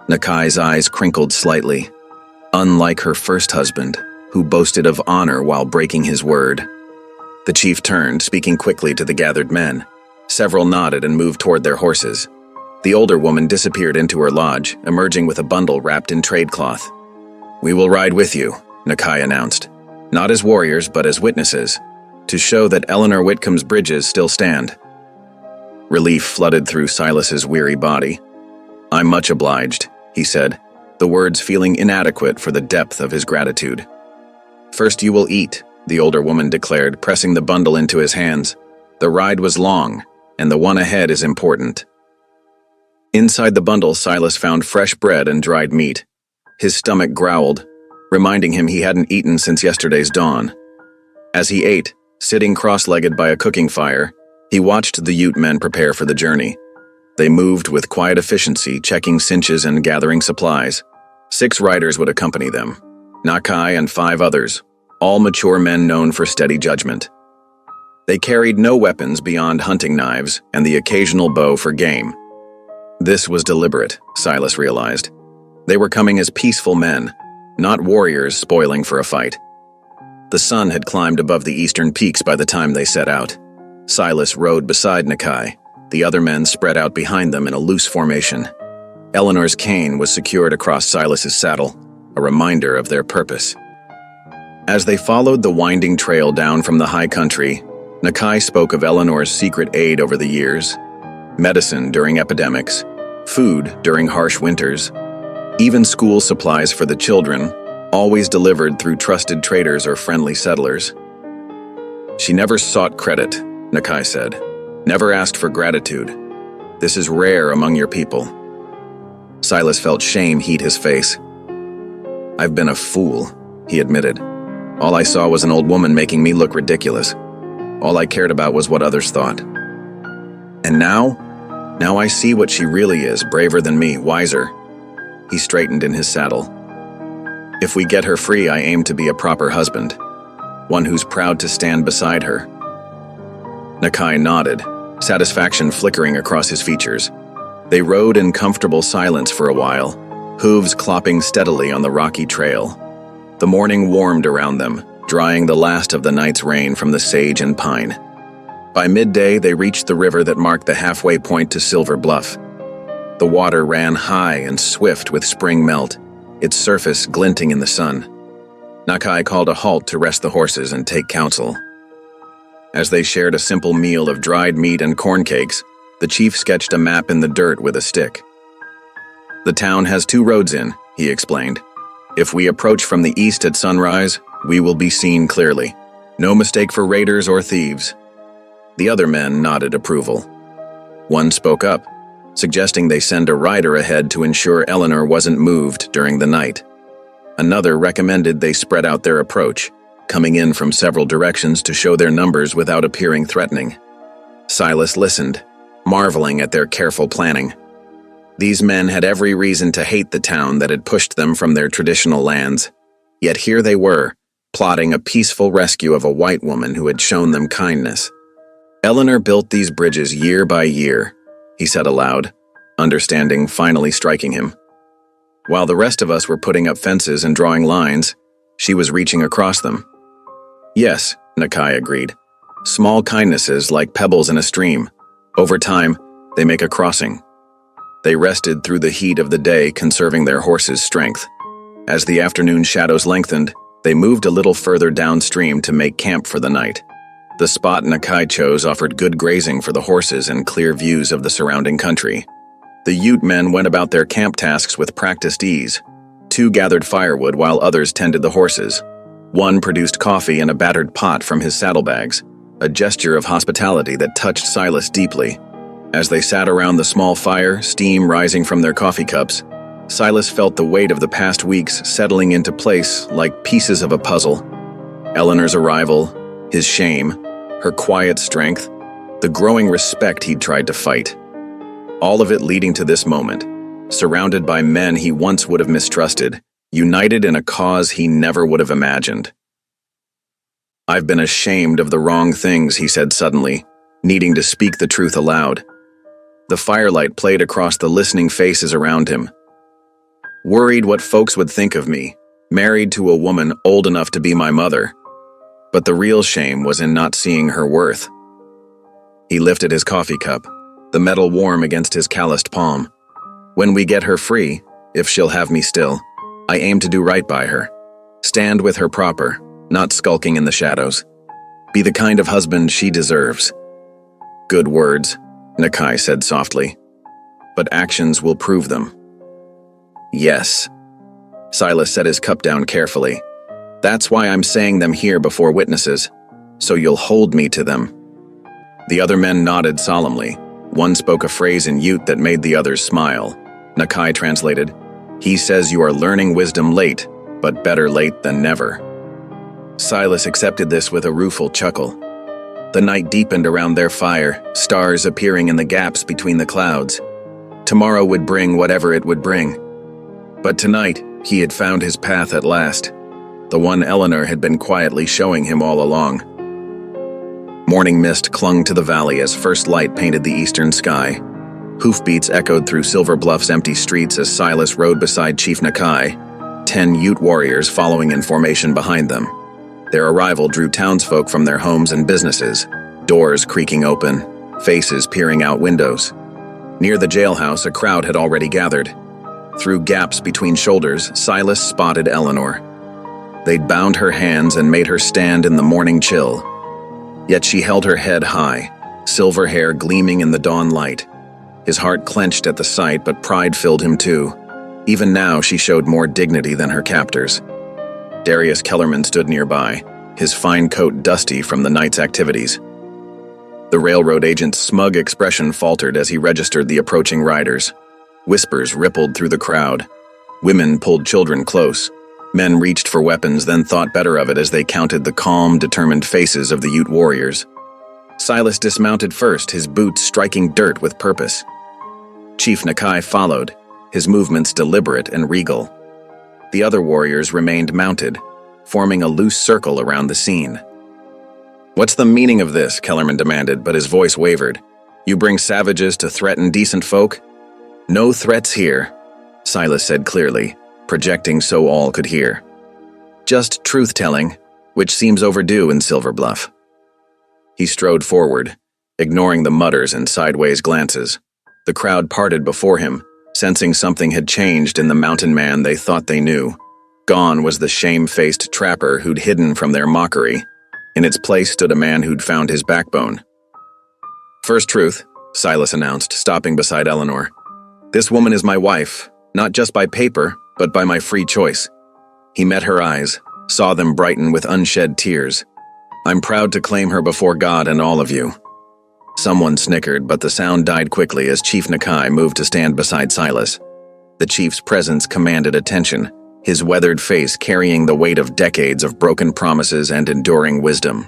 S1: Nakai's eyes crinkled slightly. Unlike her first husband, who boasted of honor while breaking his word. The chief turned, speaking quickly to the gathered men. Several nodded and moved toward their horses. The older woman disappeared into her lodge, emerging with a bundle wrapped in trade cloth. We will ride with you, Nakai announced. Not as warriors, but as witnesses, to show that Eleanor Whitcomb's bridges still stand. Relief flooded through Silas's weary body. I'm much obliged, he said, the words feeling inadequate for the depth of his gratitude. First you will eat, the older woman declared, pressing the bundle into his hands. The ride was long, and the one ahead is important. Inside the bundle, Silas found fresh bread and dried meat. His stomach growled, reminding him he hadn't eaten since yesterday's dawn. As he ate, sitting cross-legged by a cooking fire, he watched the Ute men prepare for the journey. They moved with quiet efficiency, checking cinches and gathering supplies. 6 riders would accompany them, Nakai and 5 others, all mature men known for steady judgment. They carried no weapons beyond hunting knives and the occasional bow for game. This was deliberate, Silas realized. They were coming as peaceful men, not warriors spoiling for a fight. The sun had climbed above the eastern peaks by the time they set out. Silas rode beside Nakai. The other men spread out behind them in a loose formation. Eleanor's cane was secured across Silas's saddle, a reminder of their purpose. As they followed the winding trail down from the high country, Nakai spoke of Eleanor's secret aid over the years, medicine during epidemics, food during harsh winters, even school supplies for the children, always delivered through trusted traders or friendly settlers. She never sought credit, Nakai said, never asked for gratitude. This is rare among your people. Silas felt shame heat his face. I've been a fool, he admitted. All I saw was an old woman making me look ridiculous. All I cared about was what others thought. And now I see what she really is, braver than me, wiser. He straightened in his saddle. If we get her free, I aim to be a proper husband, one who's proud to stand beside her. Nakai nodded, satisfaction flickering across his features. They rode in comfortable silence for a while, hooves clopping steadily on the rocky trail. The morning warmed around them, drying the last of the night's rain from the sage and pine. By midday, they reached the river that marked the halfway point to Silver Bluff. The water ran high and swift with spring melt, its surface glinting in the sun. Nakai called a halt to rest the horses and take counsel. As they shared a simple meal of dried meat and corn cakes, the chief sketched a map in the dirt with a stick. The town has 2 roads in, he explained. If we approach from the east at sunrise, we will be seen clearly. No mistake for raiders or thieves. The other men nodded approval. One spoke up, suggesting they send a rider ahead to ensure Eleanor wasn't moved during the night. Another recommended they spread out their approach, coming in from several directions to show their numbers without appearing threatening. Silas listened, marveling at their careful planning. These men had every reason to hate the town that had pushed them from their traditional lands. Yet here they were, plotting a peaceful rescue of a white woman who had shown them kindness. Eleanor built these bridges year by year, he said aloud, understanding finally striking him. While the rest of us were putting up fences and drawing lines, she was reaching across them. Yes, Nakai agreed. Small kindnesses like pebbles in a stream. Over time, they make a crossing. They rested through the heat of the day, conserving their horses' strength. As the afternoon shadows lengthened, they moved a little further downstream to make camp for the night. The spot Nakai chose offered good grazing for the horses and clear views of the surrounding country. The Ute men went about their camp tasks with practiced ease. 2 gathered firewood while others tended the horses. 1 produced coffee in a battered pot from his saddlebags, a gesture of hospitality that touched Silas deeply. As they sat around the small fire, steam rising from their coffee cups, Silas felt the weight of the past weeks settling into place like pieces of a puzzle. Eleanor's arrival, his shame, her quiet strength, the growing respect he'd tried to fight. All of it leading to this moment, surrounded by men he once would have mistrusted, united in a cause he never would have imagined. "I've been ashamed of the wrong things," he said suddenly, needing to speak the truth aloud. The firelight played across the listening faces around him. "Worried what folks would think of me, married to a woman old enough to be my mother. But the real shame was in not seeing her worth." He lifted his coffee cup, the metal warm against his calloused palm. "When we get her free, if she'll have me still, I aim to do right by her. Stand with her proper, not skulking in the shadows. Be the kind of husband she deserves." "Good words," Nakai said softly, "but actions will prove them." "Yes." Silas set his cup down carefully. "That's why I'm saying them here before witnesses, so you'll hold me to them." The other men nodded solemnly. One spoke a phrase in Ute that made the others smile. Nakai translated, "He says you are learning wisdom late, but better late than never." Silas accepted this with a rueful chuckle. The night deepened around their fire, stars appearing in the gaps between the clouds. Tomorrow would bring whatever it would bring. But tonight, he had found his path at last, the one Eleanor had been quietly showing him all along. Morning mist clung to the valley as first light painted the eastern sky. Hoofbeats echoed through Silver Bluff's empty streets as Silas rode beside Chief Nakai, 10 Ute warriors following in formation behind them. Their arrival drew townsfolk from their homes and businesses, doors creaking open, faces peering out windows. Near the jailhouse, a crowd had already gathered. Through gaps between shoulders, Silas spotted Eleanor. They'd bound her hands and made her stand in the morning chill. Yet she held her head high, silver hair gleaming in the dawn light. His heart clenched at the sight, but pride filled him too. Even now, she showed more dignity than her captors. Darius Kellerman stood nearby, his fine coat dusty from the night's activities. The railroad agent's smug expression faltered as he registered the approaching riders. Whispers rippled through the crowd. Women pulled children close. Men reached for weapons, then thought better of it as they counted the calm, determined faces of the Ute warriors. Silas dismounted first, his boots striking dirt with purpose. Chief Nakai followed, his movements deliberate and regal. The other warriors remained mounted, forming a loose circle around the scene. "What's the meaning of this?" Kellerman demanded, but his voice wavered. "You bring savages to threaten decent folk?" "No threats here," Silas said clearly, projecting so all could hear. "Just truth-telling, which seems overdue in Silver Bluff." He strode forward, ignoring the mutters and sideways glances. The crowd parted before him, sensing something had changed in the mountain man they thought they knew. Gone was the shame-faced trapper who'd hidden from their mockery. In its place stood a man who'd found his backbone. "First truth," Silas announced, stopping beside Eleanor. "This woman is my wife, not just by paper, but by my free choice." He met her eyes, saw them brighten with unshed tears. "I'm proud to claim her before God and all of you." Someone snickered, but the sound died quickly as Chief Nakai moved to stand beside Silas. The chief's presence commanded attention, his weathered face carrying the weight of decades of broken promises and enduring wisdom.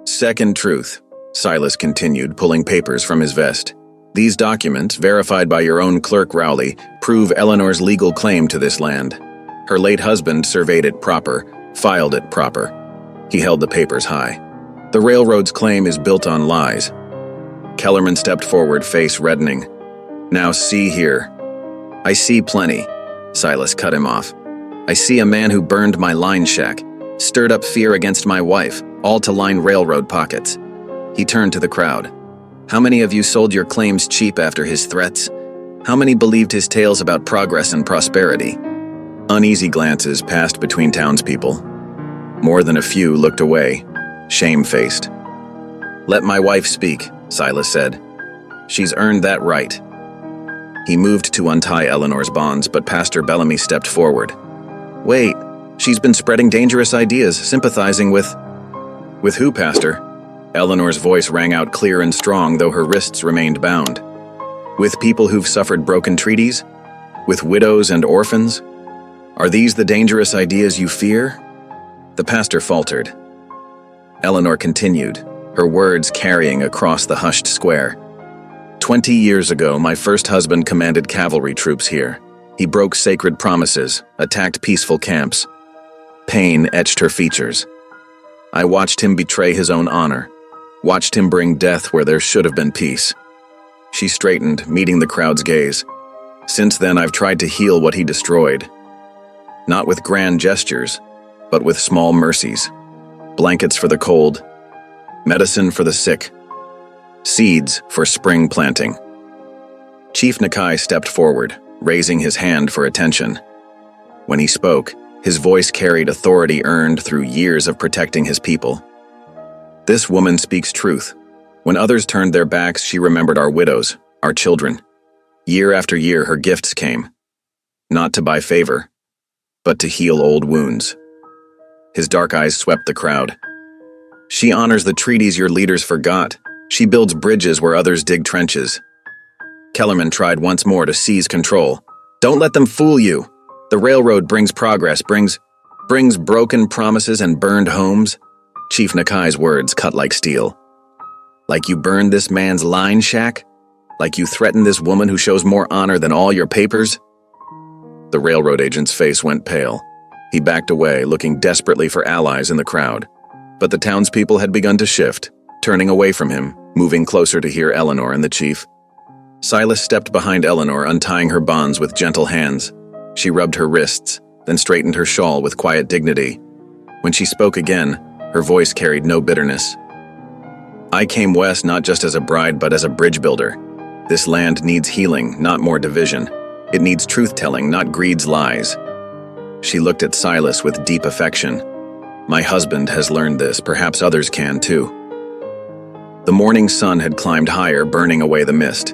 S1: "Second truth," Silas continued, pulling papers from his vest. "These documents, verified by your own clerk Rowley, prove Eleanor's legal claim to this land. Her late husband surveyed it proper, filed it proper." He held the papers high. "The railroad's claim is built on lies." Kellerman stepped forward, face reddening. Now see here. I see plenty. Silas cut him off. I see a man who burned my line shack, stirred up fear against my wife, all to line railroad pockets. He turned to the crowd. How many of you sold your claims cheap after his threats? How many believed his tales about progress and prosperity? Uneasy glances passed between townspeople. More than a few looked away, shame-faced. Let my wife speak, Silas said. She's earned that right. He moved to untie Eleanor's bonds, but Pastor Bellamy stepped forward. Wait, she's been spreading dangerous ideas, sympathizing with... With who, Pastor? Eleanor's voice rang out clear and strong, though her wrists remained bound. With people who've suffered broken treaties? With widows and orphans? Are these the dangerous ideas you fear? The pastor faltered. Eleanor continued, her words carrying across the hushed square. 20 years ago, my first husband commanded cavalry troops here. He broke sacred promises, attacked peaceful camps. Pain etched her features. I watched him betray his own honor, watched him bring death where there should have been peace. She straightened, meeting the crowd's gaze. Since then, I've tried to heal what he destroyed. Not with grand gestures, but with small mercies. Blankets for the cold, medicine for the sick, seeds for spring planting. Chief Nakai stepped forward, raising his hand for attention. When he spoke, his voice carried authority earned through years of protecting his people. This woman speaks truth. When others turned their backs, she remembered our widows, our children. Year after year, her gifts came. Not to buy favor, but to heal old wounds. His dark eyes swept the crowd. She honors the treaties your leaders forgot. She builds bridges where others dig trenches. Kellerman tried once more to seize control. Don't let them fool you. The railroad brings progress, brings broken promises and burned homes. Chief Nakai's words cut like steel. Like you burned this man's line shack? Like you threatened this woman who shows more honor than all your papers? The railroad agent's face went pale. He backed away, looking desperately for allies in the crowd. But the townspeople had begun to shift, turning away from him, moving closer to hear Eleanor and the chief. Silas stepped behind Eleanor, untying her bonds with gentle hands. She rubbed her wrists, then straightened her shawl with quiet dignity. When she spoke again, her voice carried no bitterness. I came west not just as a bride, but as a bridge builder. This land needs healing, not more division. It needs truth-telling, not greed's lies. She looked at Silas with deep affection. My husband has learned this, perhaps others can too. The morning sun had climbed higher, burning away the mist.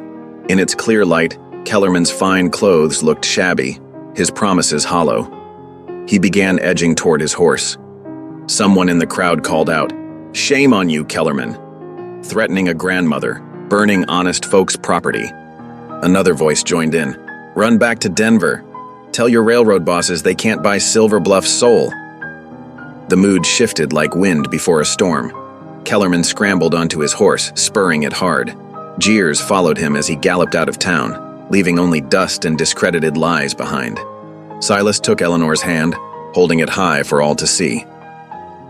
S1: In its clear light, Kellerman's fine clothes looked shabby, his promises hollow. He began edging toward his horse. Someone in the crowd called out, "Shame on you, Kellerman!" Threatening a grandmother, burning honest folks' property. Another voice joined in. Run back to Denver. Tell your railroad bosses they can't buy Silver Bluff's soul. The mood shifted like wind before a storm. Kellerman scrambled onto his horse, spurring it hard. Jeers followed him as he galloped out of town, leaving only dust and discredited lies behind. Silas took Eleanor's hand, holding it high for all to see.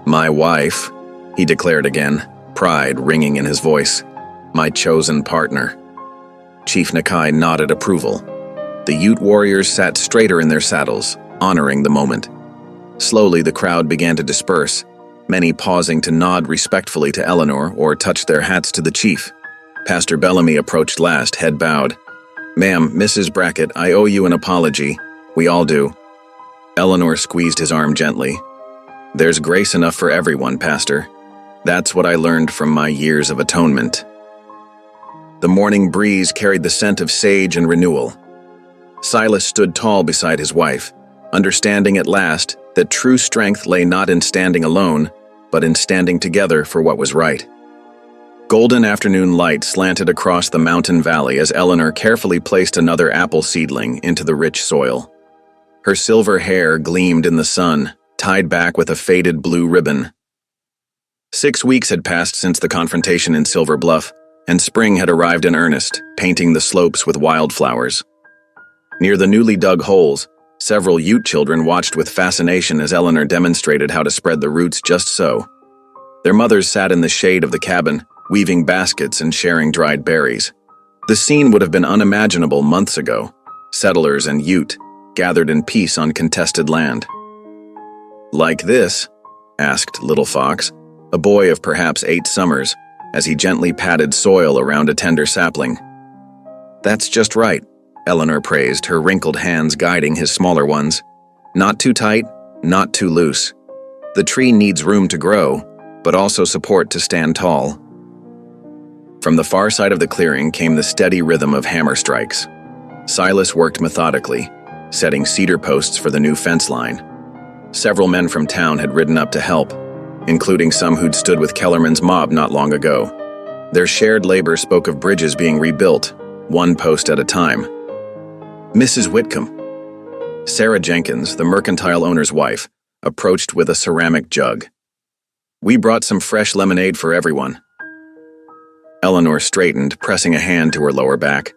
S1: My wife, he declared again, pride ringing in his voice. My chosen partner. Chief Nakai nodded approval. The Ute warriors sat straighter in their saddles, honoring the moment. Slowly the crowd began to disperse, many pausing to nod respectfully to Eleanor or touch their hats to the chief. Pastor Bellamy approached last, head bowed. Ma'am, Mrs. Brackett, I owe you an apology. We all do. Eleanor squeezed his arm gently. There's grace enough for everyone, Pastor. That's what I learned from my years of atonement. The morning breeze carried the scent of sage and renewal. Silas stood tall beside his wife, understanding at last that true strength lay not in standing alone, but in standing together for what was right. Golden afternoon light slanted across the mountain valley as Eleanor carefully placed another apple seedling into the rich soil. Her silver hair gleamed in the sun, tied back with a faded blue ribbon. 6 weeks had passed since the confrontation in Silver Bluff, and spring had arrived in earnest, painting the slopes with wildflowers. Near the newly dug holes, several Ute children watched with fascination as Eleanor demonstrated how to spread the roots just so. Their mothers sat in the shade of the cabin, weaving baskets and sharing dried berries. The scene would have been unimaginable months ago. Settlers and Ute gathered in peace on contested land. "Like this?" asked Little Fox, a boy of perhaps 8 summers, as he gently patted soil around a tender sapling. "That's just right," Eleanor praised, her wrinkled hands guiding his smaller ones. "Not too tight, not too loose. The tree needs room to grow, but also support to stand tall." From the far side of the clearing came the steady rhythm of hammer strikes. Silas worked methodically, setting cedar posts for the new fence line. Several men from town had ridden up to help, including some who'd stood with Kellerman's mob not long ago. Their shared labor spoke of bridges being rebuilt, one post at a time. Mrs. Whitcomb, Sarah Jenkins, the mercantile owner's wife, approached with a ceramic jug. "We brought some fresh lemonade for everyone." Eleanor straightened, pressing a hand to her lower back.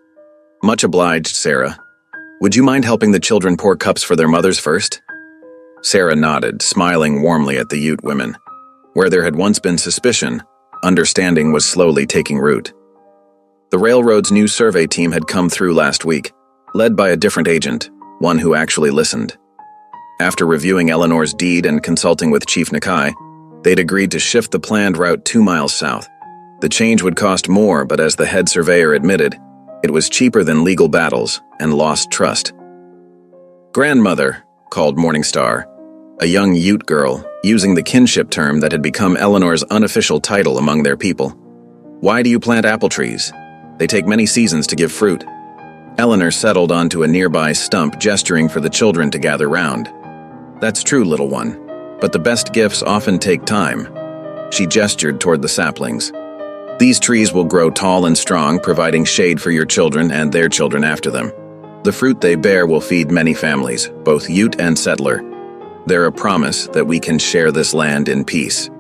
S1: "Much obliged, Sarah. Would you mind helping the children pour cups for their mothers first?" Sarah nodded, smiling warmly at the Ute women. Where there had once been suspicion, understanding was slowly taking root. The railroad's new survey team had come through last week, led by a different agent, one who actually listened. After reviewing Eleanor's deed and consulting with Chief Nakai, they'd agreed to shift the planned route 2 miles south. The change would cost more, but as the head surveyor admitted, it was cheaper than legal battles and lost trust. "Grandmother," called Morningstar, a young Ute girl, using the kinship term that had become Eleanor's unofficial title among their people. "Why do you plant apple trees? They take many seasons to give fruit." Eleanor settled onto a nearby stump, gesturing for the children to gather round. "That's true, little one, but the best gifts often take time." She gestured toward the saplings. "These trees will grow tall and strong, providing shade for your children and their children after them. The fruit they bear will feed many families, both Ute and settler. They're a promise that we can share this land in peace."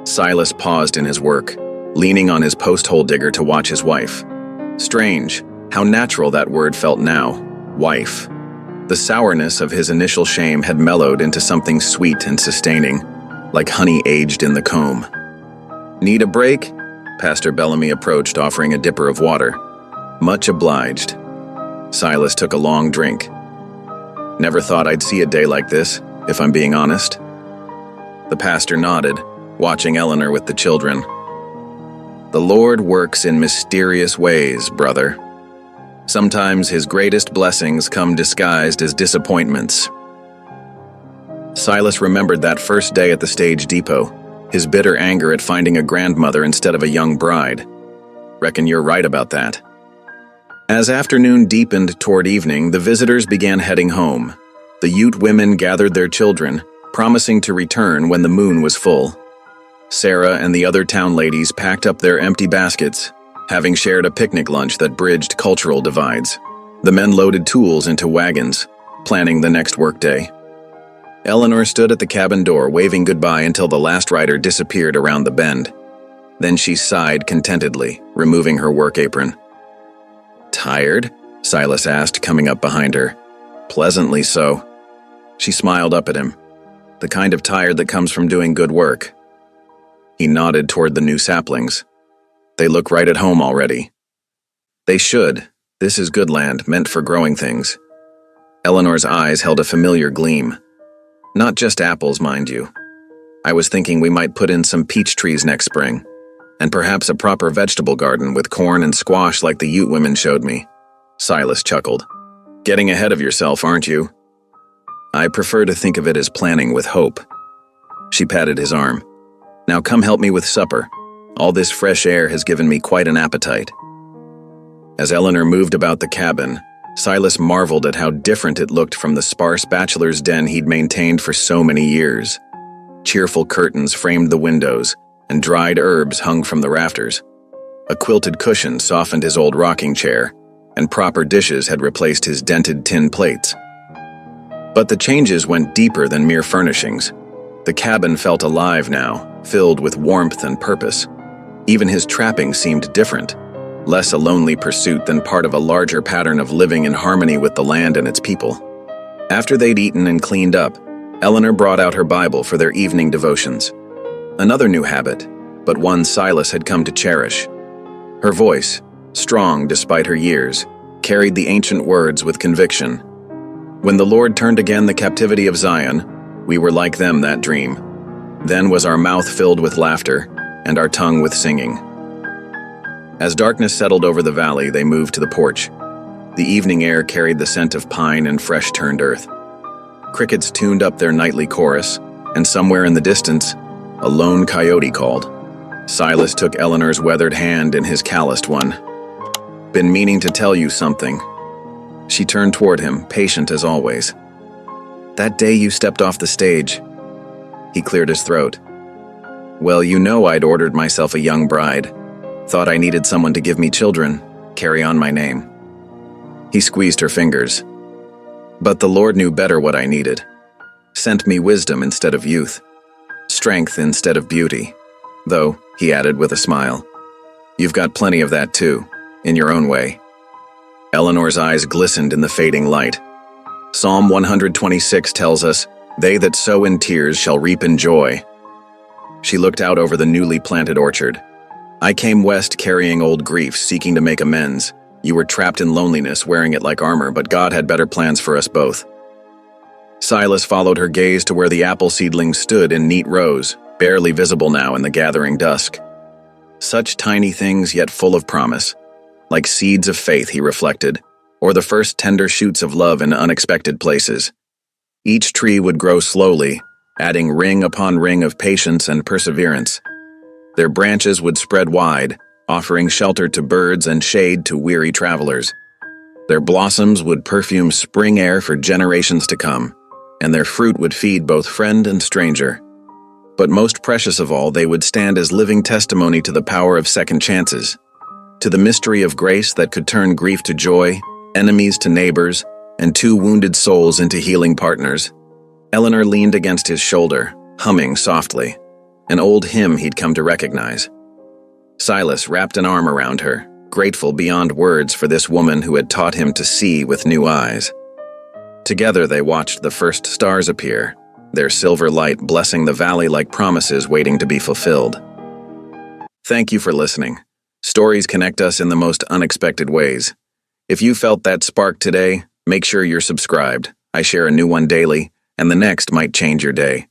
S1: Silas paused in his work, leaning on his post-hole digger to watch his wife. Strange, how natural that word felt now, wife. The sourness of his initial shame had mellowed into something sweet and sustaining, like honey aged in the comb. "Need a break?" Pastor Bellamy approached, offering a dipper of water. "Much obliged." Silas took a long drink. "Never thought I'd see a day like this, if I'm being honest." The pastor nodded, watching Eleanor with the children. "The Lord works in mysterious ways, brother. Sometimes his greatest blessings come disguised as disappointments." Silas remembered that first day at the stage depot, his bitter anger at finding a grandmother instead of a young bride. "Reckon you're right about that." As afternoon deepened toward evening, the visitors began heading home. The Ute women gathered their children, promising to return when the moon was full. Sarah and the other town ladies packed up their empty baskets, having shared a picnic lunch that bridged cultural divides. The men loaded tools into wagons, planning the next workday. Eleanor stood at the cabin door, waving goodbye until the last rider disappeared around the bend. Then she sighed contentedly, removing her work apron. "Tired?" Silas asked, coming up behind her. "Pleasantly so." She smiled up at him. "The kind of tired that comes from doing good work." He nodded toward the new saplings. "They look right at home already." "They should. This is good land, meant for growing things." Eleanor's eyes held a familiar gleam. "Not just apples, mind you. I was thinking we might put in some peach trees next spring, and perhaps a proper vegetable garden with corn and squash like the Ute women showed me." Silas chuckled. "Getting ahead of yourself, aren't you?" "I prefer to think of it as planning with hope." She patted his arm. "Now come help me with supper. All this fresh air has given me quite an appetite." As Eleanor moved about the cabin, Silas marveled at how different it looked from the sparse bachelor's den he'd maintained for so many years. Cheerful curtains framed the windows, and dried herbs hung from the rafters. A quilted cushion softened his old rocking chair, and proper dishes had replaced his dented tin plates. But the changes went deeper than mere furnishings. The cabin felt alive now, filled with warmth and purpose. Even his trappings seemed different, less a lonely pursuit than part of a larger pattern of living in harmony with the land and its people. After they'd eaten and cleaned up, Eleanor brought out her Bible for their evening devotions. Another new habit, but one Silas had come to cherish. Her voice, strong despite her years, carried the ancient words with conviction. When the Lord turned again the captivity of Zion, we were like them that dream. Then was our mouth filled with laughter, and our tongue with singing. As darkness settled over the valley, they moved to the porch. The evening air carried the scent of pine and fresh-turned earth. Crickets tuned up their nightly chorus, and somewhere in the distance, a lone coyote called. Silas took Eleanor's weathered hand in his calloused one. "Been meaning to tell you something." She turned toward him, patient as always. "That day you stepped off the stage." He cleared his throat. "Well, you know I'd ordered myself a young bride. Thought I needed someone to give me children, carry on my name." He squeezed her fingers. "But the Lord knew better what I needed. Sent me wisdom instead of youth, strength instead of beauty. Though," he added with a smile, "you've got plenty of that too, in your own way." Eleanor's eyes glistened in the fading light. Psalm 126 tells us, "They that sow in tears shall reap in joy." She looked out over the newly planted orchard. "I came west carrying old griefs, seeking to make amends. You were trapped in loneliness, wearing it like armor, but God had better plans for us both." Silas followed her gaze to where the apple seedlings stood in neat rows, barely visible now in the gathering dusk. Such tiny things, yet full of promise. Like seeds of faith, he reflected, or the first tender shoots of love in unexpected places. Each tree would grow slowly, adding ring upon ring of patience and perseverance. Their branches would spread wide, offering shelter to birds and shade to weary travelers. Their blossoms would perfume spring air for generations to come, and their fruit would feed both friend and stranger. But most precious of all, they would stand as living testimony to the power of second chances, to the mystery of grace that could turn grief to joy, enemies to neighbors, and two wounded souls into healing partners. Eleanor leaned against his shoulder, humming softly, an old hymn he'd come to recognize. Silas wrapped an arm around her, grateful beyond words for this woman who had taught him to see with new eyes. Together they watched the first stars appear, their silver light blessing the valley like promises waiting to be fulfilled. Thank you for listening. Stories connect us in the most unexpected ways. If you felt that spark today, make sure you're subscribed. I share a new one daily, and the next might change your day.